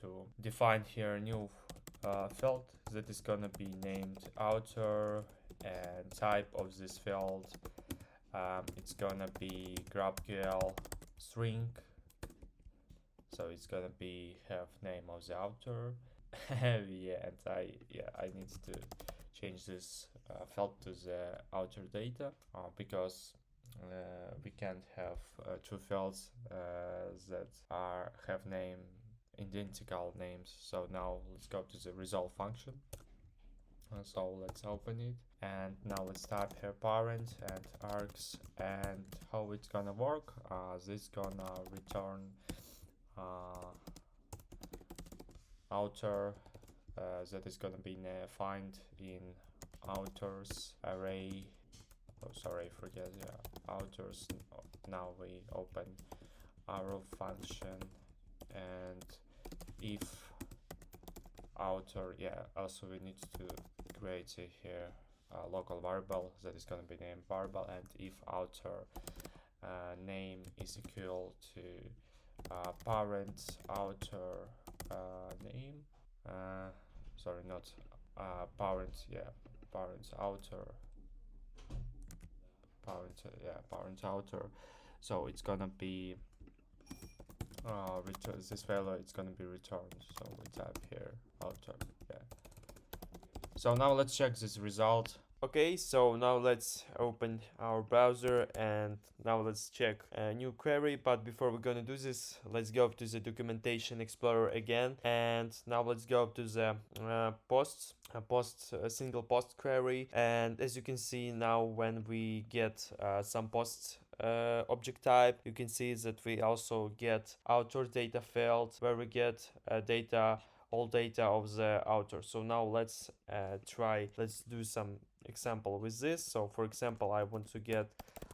Speaker 1: to define here a new field that is gonna be named outer, and type of this field, it's gonna be GraphQL string, so it's gonna be have name of the outer. Yeah, and I need to change this field to the outer data, because we can't have two fields that have identical names. So now let's go to the resolve function. So let's open it, and now let's type here parent and args, and how it's gonna work. This gonna return outer that is gonna be find in outers array. Oh, sorry, forget. Yeah, outers. Now we open arrow function, and if outer, yeah, also we need to create here a local variable that is going to be named variable, and if outer name is equal to parent outer name, sorry, not parent, yeah, parent outer, parent outer. So it's gonna be return this value, it's gonna be returned. So we type here outer. Yeah. So now let's check this result. Okay, so now let's open our browser, and now let's check a new query. But before we're gonna do this, let's go to the documentation explorer again, and now let's go to the single post query. And as you can see now, when we get some posts object type, you can see that we also get outer data field, where we get all data of the outer. So now let's do some example with this. So for example, I want to get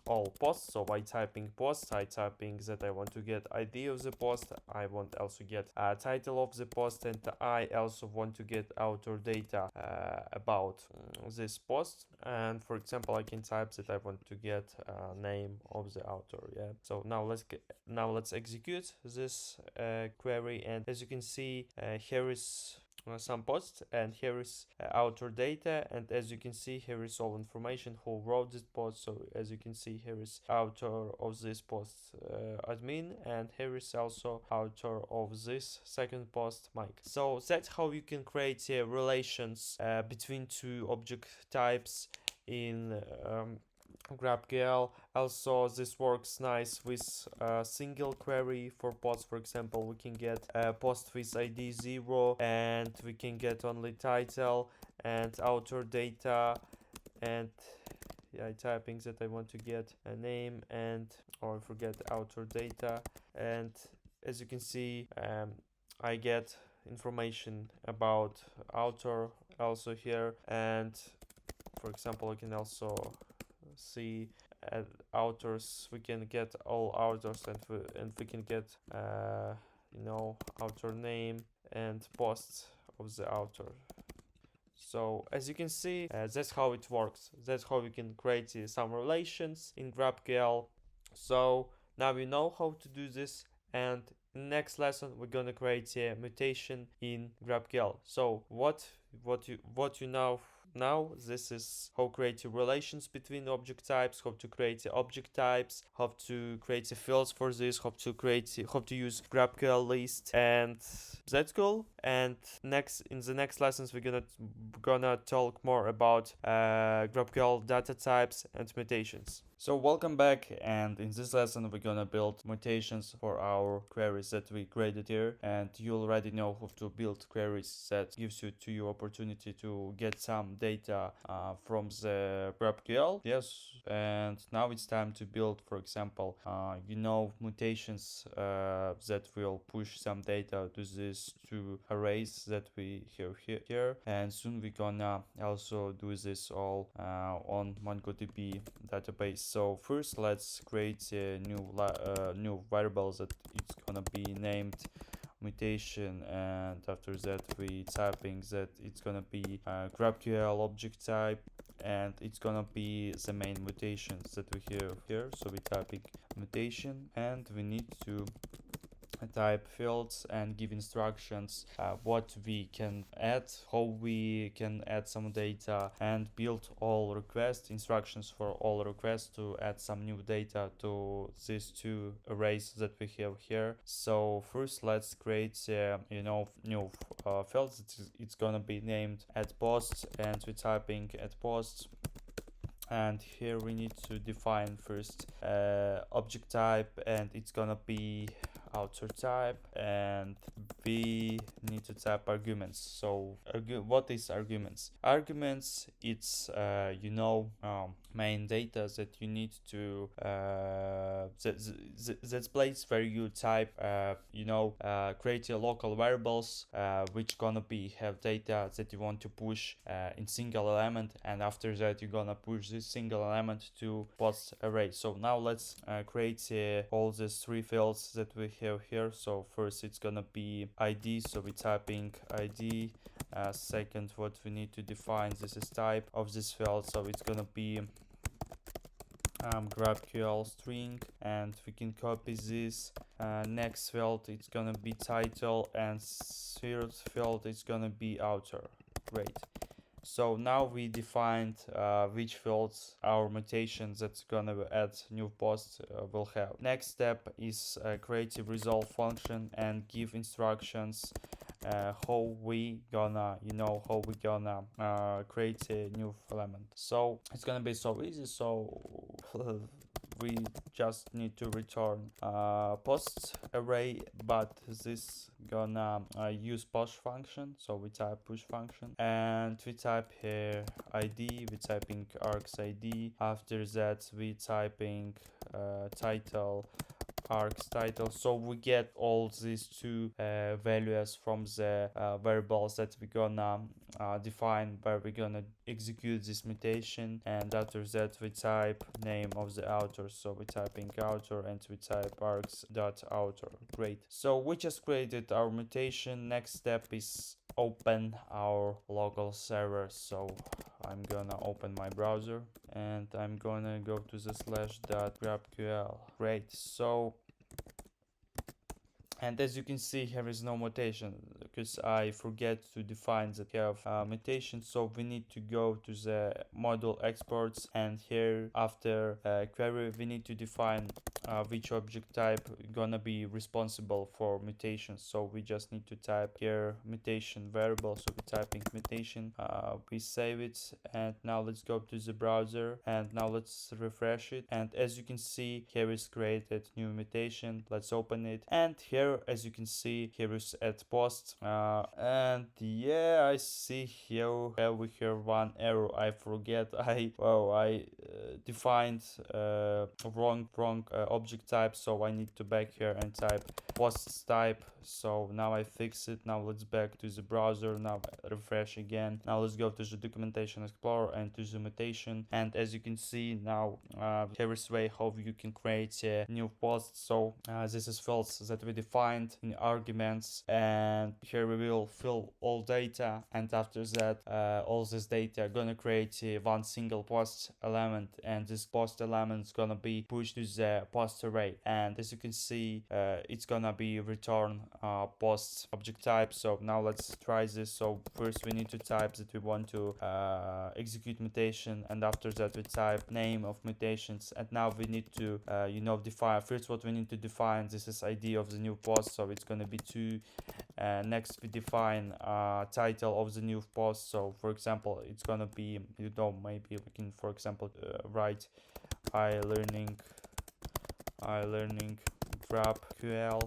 Speaker 1: all posts. So by typing post, I typing that I want to get ID of the post. I want also get title of the post, and I also want to get outer data about this post. And for example, I can type that I want to get name of the author. Yeah. So now let's execute this query, and as you can see, here is some posts, and here is outer data, and as you can see, here is all information who wrote this post. So as you can see, here is author of this post, admin, and here is also author of this second post, Mike. So that's how you can create relations between two object types in GraphQL. Also, this works nice with a single query for post. For example, we can get a post with ID 0, and we can get only title and outer data, and yeah, typing that I want to get a name, and or forget outer data. And as you can see, I get information about outer also here, and for example, I can also see authors. We can get all authors, and we can get author name and posts of the author. So as you can see, that's how it works. That's how we can create some relations in GraphQL. So now we know how to do this, and in the next lesson we're gonna create a mutation in GraphQL. So what you know now, this is how create relations between object types, how to create object types, how to create fields for this, how to use GraphQL list, and that's cool. And in the next lessons we're gonna talk more about GraphQL data types and mutations. So welcome back, and in this lesson we're gonna build mutations for our queries that we created here, and you already know how to build queries that gives you opportunity to get some data from the GraphQL. Yes, and now it's time to build, for example, mutations that will push some data to these two arrays that we have here, and soon we're gonna also do this all on MongoDB database. So first, let's create a new variable that it's gonna be named mutation, and after that we typing that it's gonna be GraphQL object type, and it's gonna be the main mutations that we have here. So we typing mutation, and we need to type fields and give instructions what we can add, how we can add some data, and build all request instructions for all requests to add some new data to these two arrays that we have here. So first let's create new fields. It's gonna be named add post, and we're typing add post. And here we need to define first object type, and it's gonna be outer type, and we need to type arguments. So what is arguments? Arguments, it's main data that you need to that place where you type create a local variables which gonna be have data that you want to push in single element, and after that you're gonna push this single element to post array. So now let's create all these three fields that we have here. So first it's gonna be id, so we're typing id. Second, what we need to define, this is type of this field, so it's gonna be GraphQL string, and we can copy this. Next field it's gonna be title, and third field is gonna be outer. Great. So now we defined which fields our mutations that's gonna add new post will have. Next step is create a resolve function and give instructions how we gonna create a new element. So it's gonna be so easy. So we just need to return post array, but this gonna use push function. So we type push function, and we type here id, we typing args id. After that we typing title, args title. So we get all these two values from the variables that we're gonna define where we're gonna execute this mutation. And after that we type name of the outer, so we're typing outer, and we type args.outer. Great. So we just created our mutation. Next step is open our local server. So I'm gonna open my browser, and I'm gonna go to the /.graphql. Great. So, and as you can see, here is no mutation because I forget to define that we have mutation. So we need to go to the module exports, and here after query we need to define which object type gonna be responsible for mutations. So we just need to type here mutation variable. So we're typing mutation, we save it, and now let's go to the browser, and now let's refresh it. And as you can see, here is created new mutation. Let's open it, and here as you can see, here is add post, and yeah, I see here we have one error. I forget I defined wrong object type, so I need to back here and type post type. So now I fix it. Now let's back to the browser. Now refresh again. Now let's go to the documentation explorer and to the mutation, and as you can see now here is way how you can create a new post. So this is fields that we defined in arguments, and here we will fill all data, and after that all this data are gonna create one single post element, and this post element is gonna be pushed to the post array. And as you can see it's gonna be return post object type. So now let's try this. So first we need to type that we want to execute mutation, and after that we type name of mutations, and now we need to define first what we need to define. This is id of the new post, so it's going to be 2. Next we define title of the new post. So for example it's going to be, maybe we can for example write I learning GraphQL,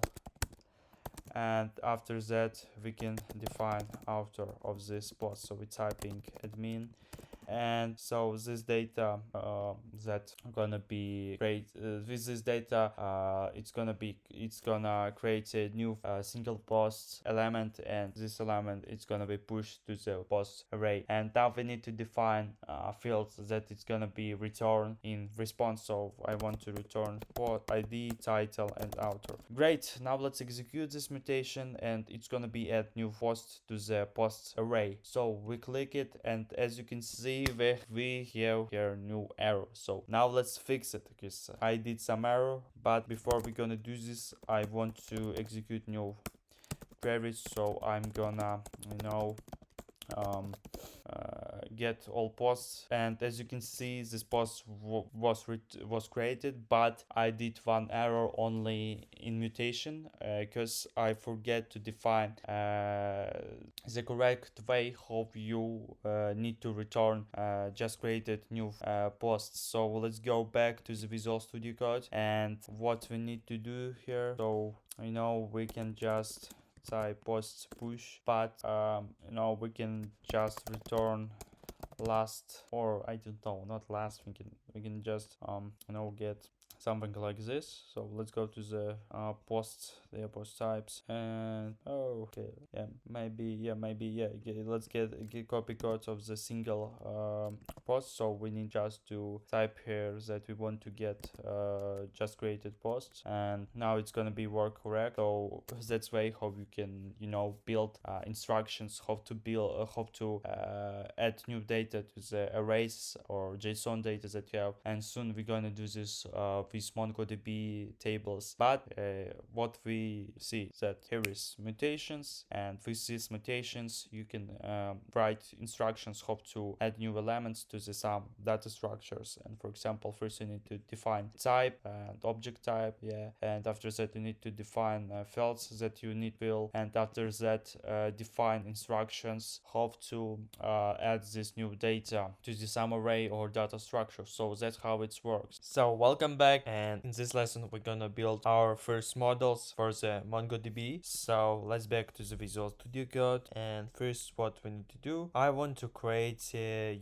Speaker 1: and after that we can define author of this post. So we're typing admin, And so this data that gonna be great with this data, it's gonna create a new single post element, and this element is gonna be pushed to the post array. And now we need to define fields that it's gonna be returned in response. So I want to return post ID, title, and author. Great, now let's execute this mutation, and it's gonna be add new post to the post array. So we click it, and as you can see, we have here new error. So now let's fix it, because I did some error. But before we're gonna do this, I want to execute new queries. So I'm gonna get all posts, and as you can see, this post was created, but I did one error only in mutation, because I forget to define the correct way how you need to return just created new posts. So let's go back to the Visual Studio Code, and what we need to do here. So we can just type post push, but we can just return last, or I don't know, not last. We can just get something like this. So let's go to the post types, and okay, let's get copy code of the single post. So we need just to type here that we want to get just created posts, and now it's gonna be work correct. So that's way how you can build instructions how to add new data to the arrays or JSON data that you have. And soon we're gonna do this with MongoDB tables. But what we see that here is mutations, and with these mutations you can write instructions how to add new elements to the some data structures. And for example, first you need to define type and object type, and after that you need to define fields that you need fill, and after that define instructions how to add this new data to the sum array or data structure. So that's how it works. So welcome back, and in this lesson we're gonna build our first models for the MongoDB. So let's back to the Visual Studio Code, and first what we need to do, I want to create a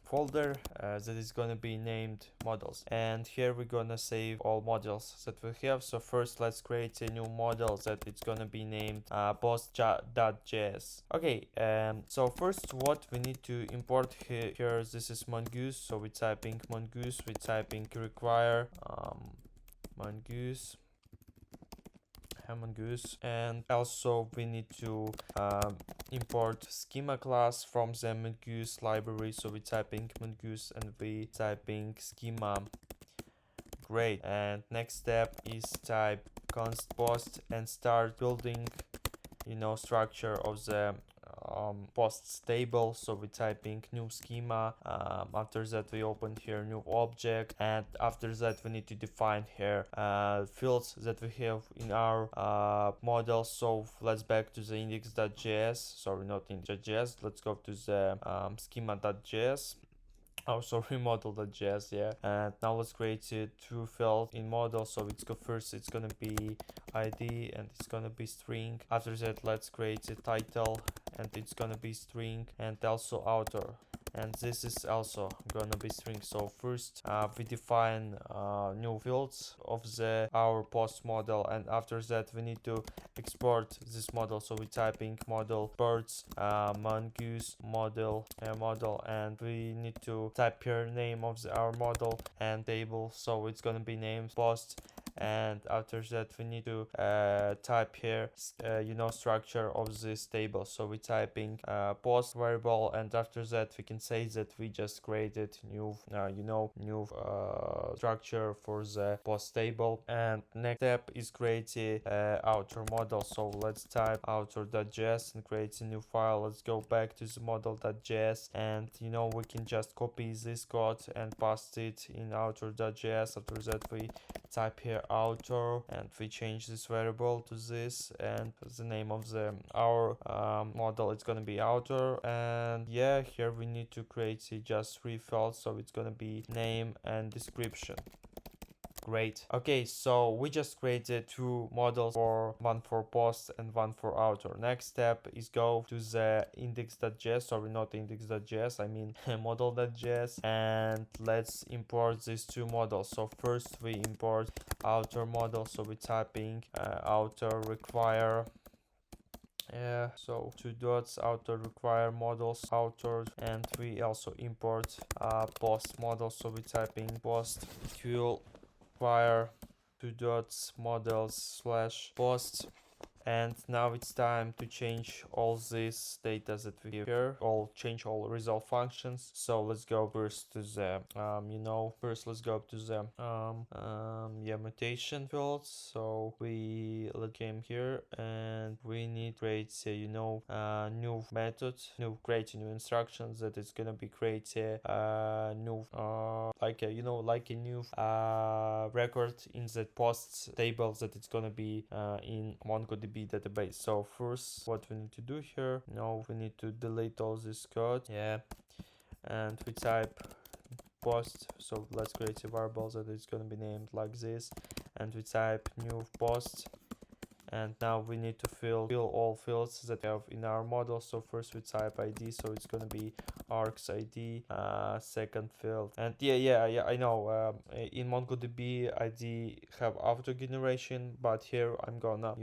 Speaker 1: folder that is gonna be named models, and here we're gonna save all models that we have. So first let's create a new model that it's gonna be named post.js. Okay, so first what we need to import here, this is mongoose. So we're typing mongoose, we're typing require mongoose, and also we need to import schema class from the mongoose library. So we're typing mongoose and we typing schema. Great, and next step is type const post and start building structure of the posts table. So we're typing new schema. After that we open here new object, and after that we need to define here fields that we have in our model. So let's back to the index.js, sorry, not index.js, let's go to the schema.js. Sorry, model.js, and now let's create a two field in model. So it's gonna be ID, and it's gonna be string. After that let's create a title, and it's gonna be string, and also author, and this is also gonna be string. So first we define new fields of our post model, and after that we need to export this model. So we're typing model birds mongoose model, and we need to type here name of our model and table. So it's gonna be named post, and after that we need to type here structure of this table. So we're typing post variable, and after that we can say that we just created new structure for the post table. And next step is create a author model. So let's type author.js and create a new file. Let's go back to the model.js, and we can just copy this code and paste it in author.js. After that we type here author, and we change this variable to this, and the name of our model is gonna be author. And here we need to create just three fields. So it's gonna be name and description. Great. Okay, so we just created two models, one for post and one for outer. Next step is go to the index.js, sorry, not index.js, I mean model.js, and let's import these two models. So first we import outer model, so we're typing outer require so two dots outer require models outer, and we also import post model, so we're typing post QL require two dots models slash post. And now it's time to change all this data that we have here, change all result functions. So let's go first to the first let's go to the mutation fields. So let's came here and we need create new method, create a new instructions that is gonna be create a new like a new record in the posts table that it's gonna be in MongoDB database. So first what we need to do here, we need to delete all this code, and we type post. So let's create a variable that is going to be named like this, and we type new post. And now we need to fill all fields that we have in our model. So first we type ID, so it's gonna be args ID, second field. And I know in MongoDB ID have auto generation, but here I'm gonna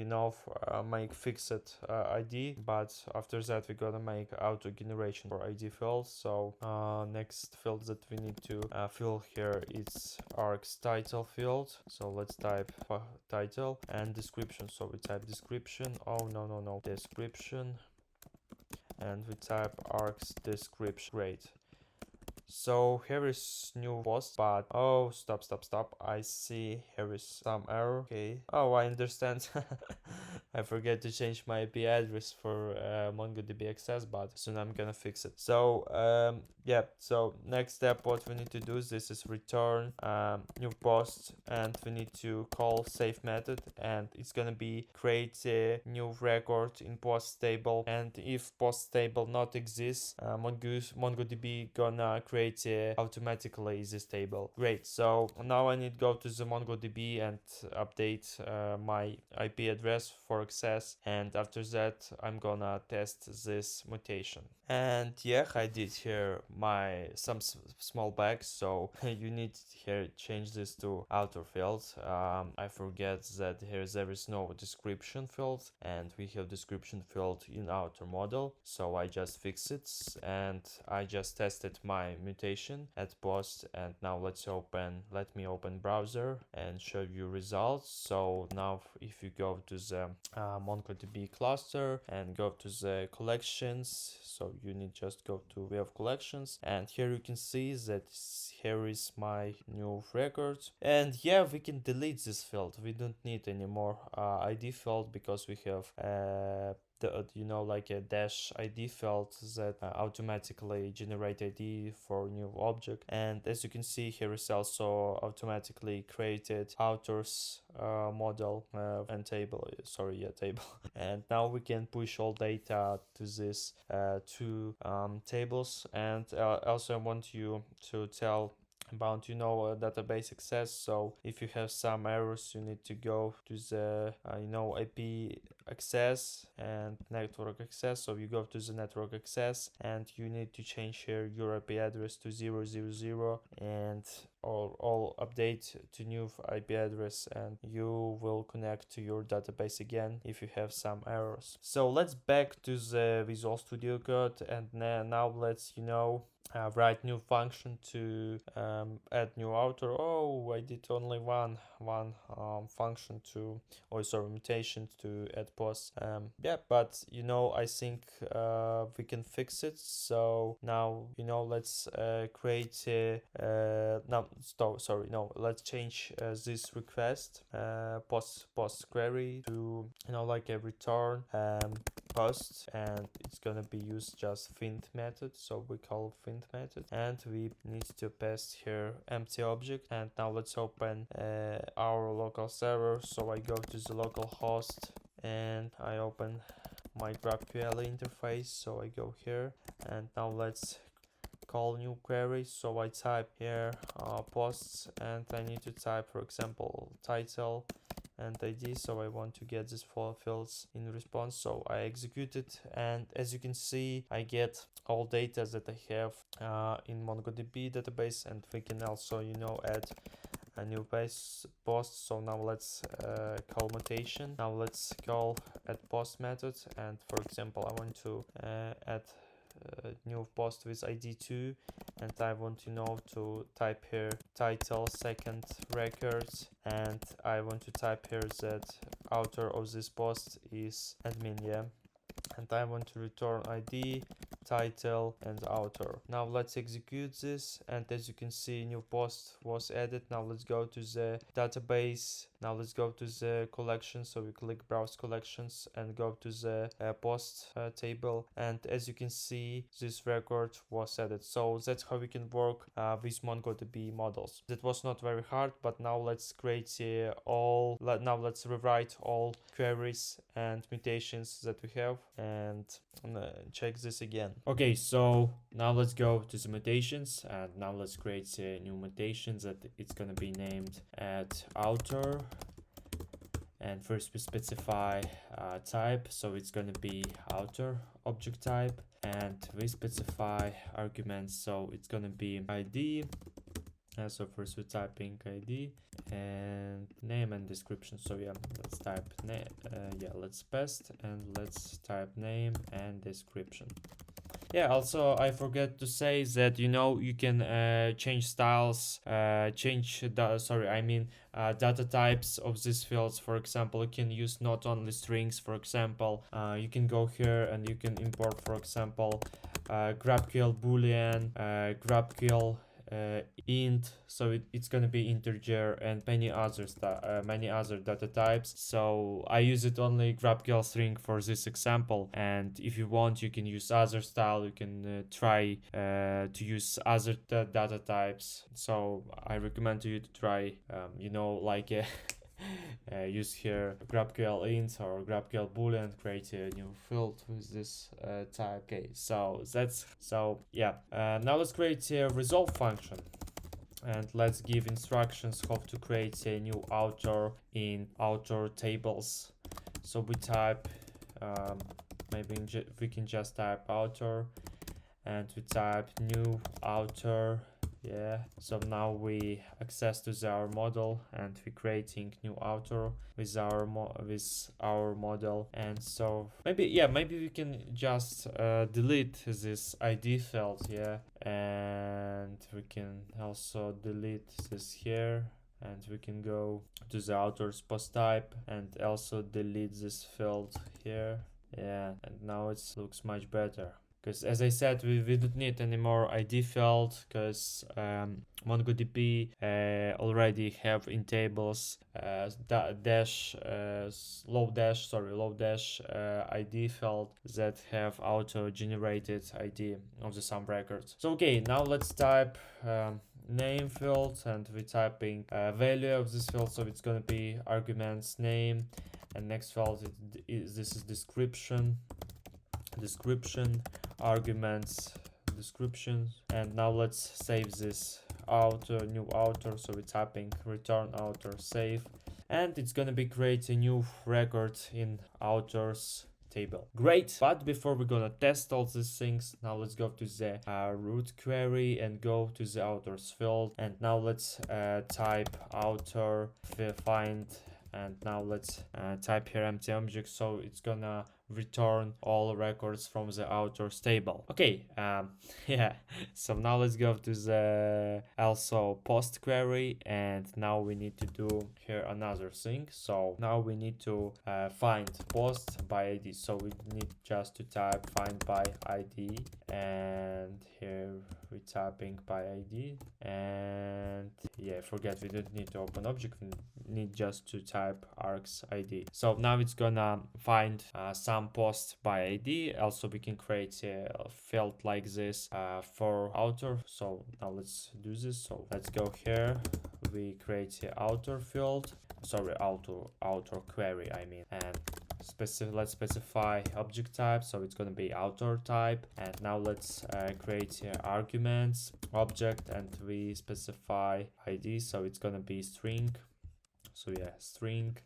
Speaker 1: make fixed ID, but after that we're gonna make auto generation for ID fields. So next field that we need to fill here is args title field. So let's type title and description. So we type description, description, and we type args description. Great. So here is new post, but stop, I see here is some error. Okay, I understand. I forget to change my IP address for MongoDB access, but soon I'm gonna fix it. So so next step what we need to do is this is return new post, and we need to call save method, and it's gonna be create a new record in post table, and if post table not exists, MongoDB gonna create automatically this table. Great. So now I need to go to the MongoDB and update my IP address for access, and after that I'm gonna test this mutation. And I did here some small bugs, so you need here change this to outer field. I forget that there is no description field, and we have description field in outer model, so I just fix it, and I just tested my mutation at post. And now let me open browser and show you results. So now if you go to the MongoDB cluster and go to the collections, so you need just go to we have collections, and here you can see that here is my new record. And we can delete this field, we don't need anymore ID field, because we have like a dash ID field that automatically generate ID for new object. And as you can see, here is also automatically created authors model and table, table. And now we can push all data to this two tables. And also I want you to tell about database access. So if you have some errors, you need to go to the IP access and network access. So you go to the network access, and you need to change here your IP address to 000, and all update to new IP address, and you will connect to your database again if you have some errors. So let's back to the Visual Studio Code, and now let's write new function to add new author. I did only one function to mutation to add post. But I think we can fix it. So now let's create let's change this request post query to like a return post, and it's gonna be used just find method. So we call find method, and we need to pass here empty object. And now let's open our local server. So I go to the local host and I open my GraphQL interface. So I go here, and now let's call new query. So I type here posts, and I need to type, for example, title and ID. So I want to get these four fields in response. So I execute it, and as you can see, I get all data that I have in MongoDB database, and we can also, add a new post. So now let's call mutation. Now let's call add post method, and for example, I want to add new post with ID2, and I want to type here title second records, and I want to type here that author of this post is admin, yeah, and I want to return ID, title, and author. Now let's execute this, and as you can see, new post was added. Now let's go to the database. Now let's go to the collection. So we click browse collections and go to the post table, and as you can see, this record was added. So that's how we can work with MongoDB models. That was not very hard, but now let's create now let's rewrite all queries and mutations that we have, and check this again. Okay, so now let's go to the mutations, and now let's create a new mutations that it's gonna be named at author. And first we specify type, so it's gonna be author object type, and we specify arguments, so it's gonna be ID. So first we're typing ID and name and description. So yeah, let's type let's paste, and let's type name and description. Yeah, also I forget to say that you can change styles, data types of these fields. For example, you can use not only strings. For example, you can go here and you can import, for example, GraphQL boolean, GraphQL int, so it's gonna be integer, and many other data types. So I use it only GraphQL string for this example, and if you want, you can use other style. You can try to use other data types. So I recommend you to try use here GraphQL int or GraphQL boolean, create a new field with this type. Okay, so now let's create a resolve function, and let's give instructions how to create a new author in author tables. So we type we can just type author, and we type new author. Yeah, so now we access to our model, and we're creating new author with our model. And so maybe we can just delete this ID field, yeah, and we can also delete this here, and we can go to the author's post type and also delete this field here. Yeah, and now it looks much better. Because as I said, we don't need any more ID field, because MongoDB already have in tables low dash ID field that have auto generated ID of the some records. So okay, now let's type name field, and we're typing value of this field, so it's gonna be arguments name, and next field this is description arguments description. And now let's save this new author, so we're typing return author, save, and it's gonna be create a new record in authors table. Great, but before we're gonna test all these things, now let's go to the root query and go to the authors field, and now let's type author find, and now let's type here empty object, so it's gonna return all records from the authors table. Okay, yeah, so now let's go to the also post query, and now we need to do here another thing. So now we need to find post by ID, so we need just to type find by ID, and here we're typing by ID, and yeah, forget we don't need to open object, we need just to type args ID. So now it's gonna find some post by ID. Also we can create a field like this for author. So now let's do this. So let's go here, we create the author field, author query I mean, and let's specify object type, so it's gonna be author type. And now let's create arguments object, and we specify ID, so it's gonna be string. So yeah, string,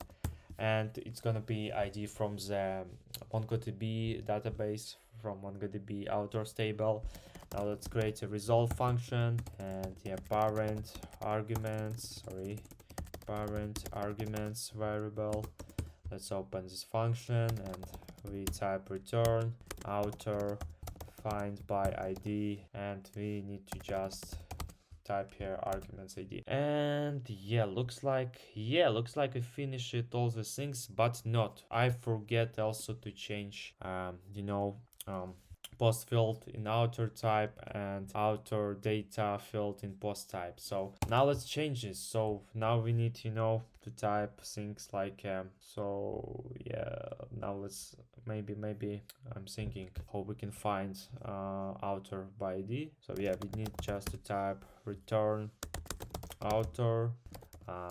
Speaker 1: and it's gonna be ID from the MongoDB database, from MongoDB authors table. Now let's create a resolve function, and yeah, parent arguments variable. Let's open this function, and we type return author find by ID, and we need to just type here arguments ID. And yeah, looks like we finished it, all the things, but not, I forget also to change post field in author type and author data field in post type. So now let's change this. So now we need to type things like so yeah, now let's maybe I'm thinking how we can find author by ID. So yeah, we need just to type return author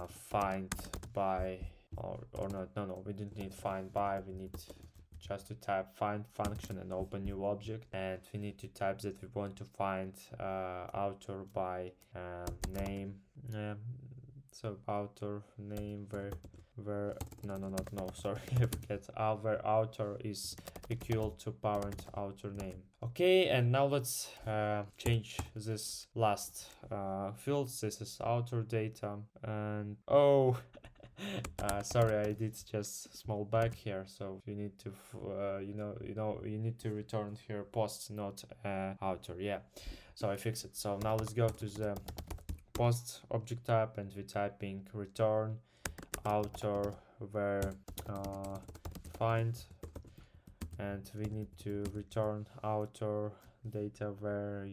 Speaker 1: find by, or not, no, we didn't need find by, we need just to type find function and open new object, and we need to type that we want to find author by name. So author name where no sorry, I forget, where author is equal to parent author name. Okay, and now let's change this last fields. This is author data, and oh sorry, I did just small bug here. So you need to you need to return here post, not author. Yeah, so I fixed it. So now let's go to the post object type, and we're typing return author where find, and we need to return author data where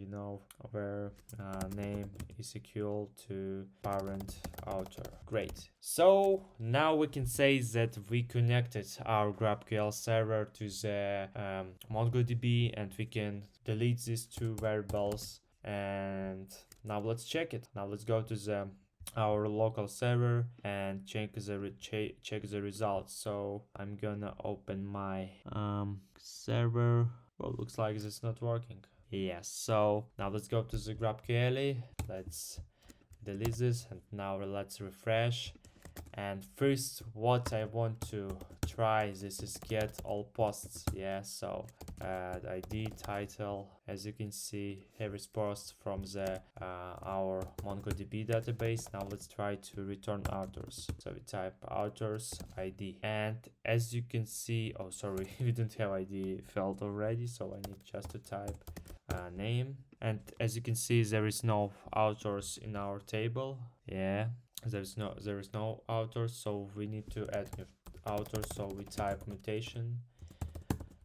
Speaker 1: name is equal to parent author. Great. So now we can say that we connected our GraphQL server to the MongoDB, and we can delete these two variables. And now let's check it. Now let's go to our local server and check the results. So I'm gonna open my server. Well, looks like this is not working. Yes, so now let's go to the GraphQL. Let's delete this, and now let's refresh. And first, what I want to try this is get all posts. Yeah, so ID title, as you can see, here is post from the our MongoDB database. Now let's try to return authors. So we type authors ID, and as you can see, oh sorry, we don't have ID field already, so I need just to type name. And as you can see, there is no authors in our table. Yeah, there is no authors, so we need to add new author. So we type mutation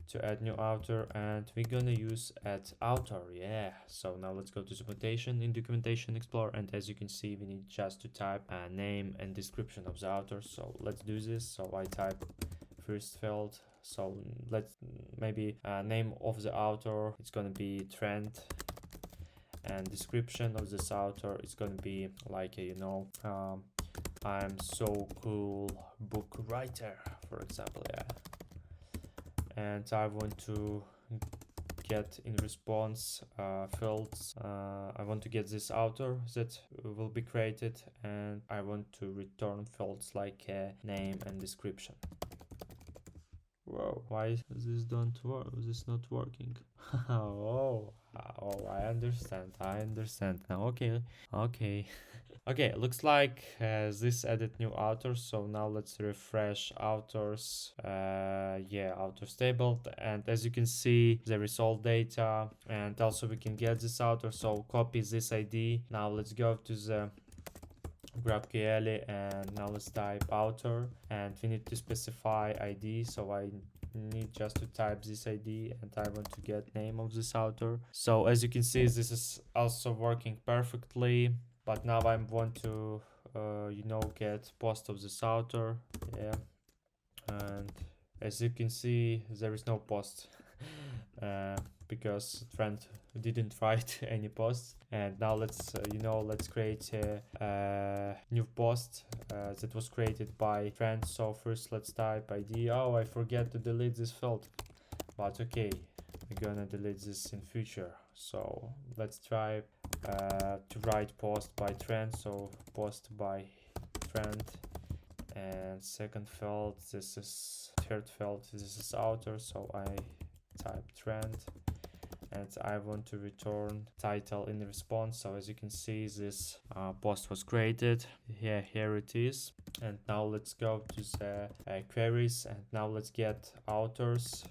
Speaker 1: to add new author, and we're gonna use add author. Yeah, so now let's go to the mutation in documentation explorer, and as you can see, we need just to type a name and description of the author. So let's do this. So I type first field, so let's maybe name of the author, it's gonna be Trent, and description of this author is gonna be like I'm so cool book writer, for example. Yeah, and I want to get in response fields. I want to get this author that will be created, and I want to return fields like name and description. Whoa, why this don't work? This not working? Oh, I understand now. Okay. Okay, looks like this added new authors. So now let's refresh authors. Yeah, authors table, and as you can see, there is all data, and also we can get this author. So copy this ID. Now let's go to the GraphQL, and now let's type author, and we need to specify ID. So I need just to type this ID, and I want to get name of this author. So as you can see, this is also working perfectly, but now I want to get post of this author. Yeah, and as you can see, there is no post. because friend didn't write any posts. And now let's let's create a new post that was created by friend. So first let's type ID. Oh, I forget to delete this field, but okay, we're gonna delete this in future. So let's try to write post by trend. So post by friend, and second field, this is third field, this is author. So I type trend, and I want to return title in response. So as you can see, this post was created. Here it is. And now let's go to the queries, and now let's get authors,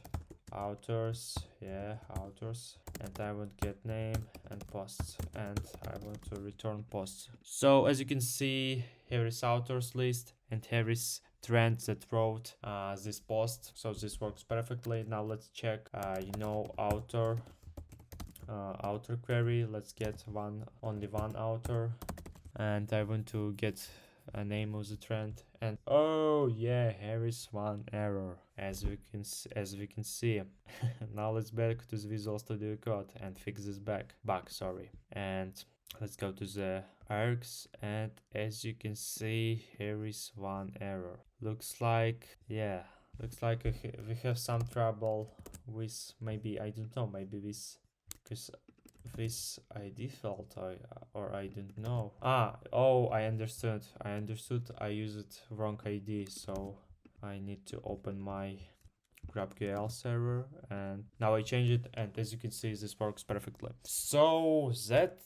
Speaker 1: and I want get name and posts, and I want to return posts. So as you can see, here is authors list, and here is trend that wrote this post. So this works perfectly. Now let's check author query. Let's get only one author, and I want to get a name of the trend. And oh yeah, here is one error, as we can see. Now let's back to the Visual Studio Code and fix this bug, sorry. And let's go to the args, and as you can see, here is one error. Looks like we have some trouble with, maybe, I don't know, maybe this, because this ID fault, or I don't know. Oh, I understood. I used wrong ID, so I need to open my GraphQL server, and now I change it, and as you can see, this works perfectly. So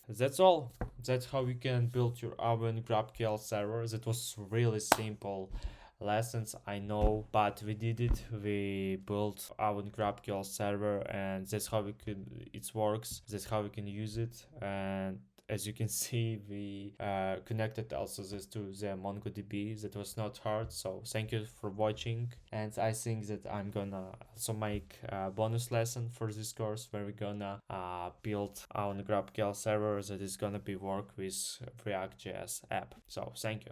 Speaker 1: that's all. That's how you can build your own GraphQL server. That was really simple lessons, I know, but we did it. We built our GraphQL server, and that's how it works. That's how we can use it. And as you can see, we connected also this to the MongoDB. That was not hard. So thank you for watching. And I think that I'm gonna also make a bonus lesson for this course, where we're gonna build our GraphQL server that is gonna be work with React.js app. So thank you.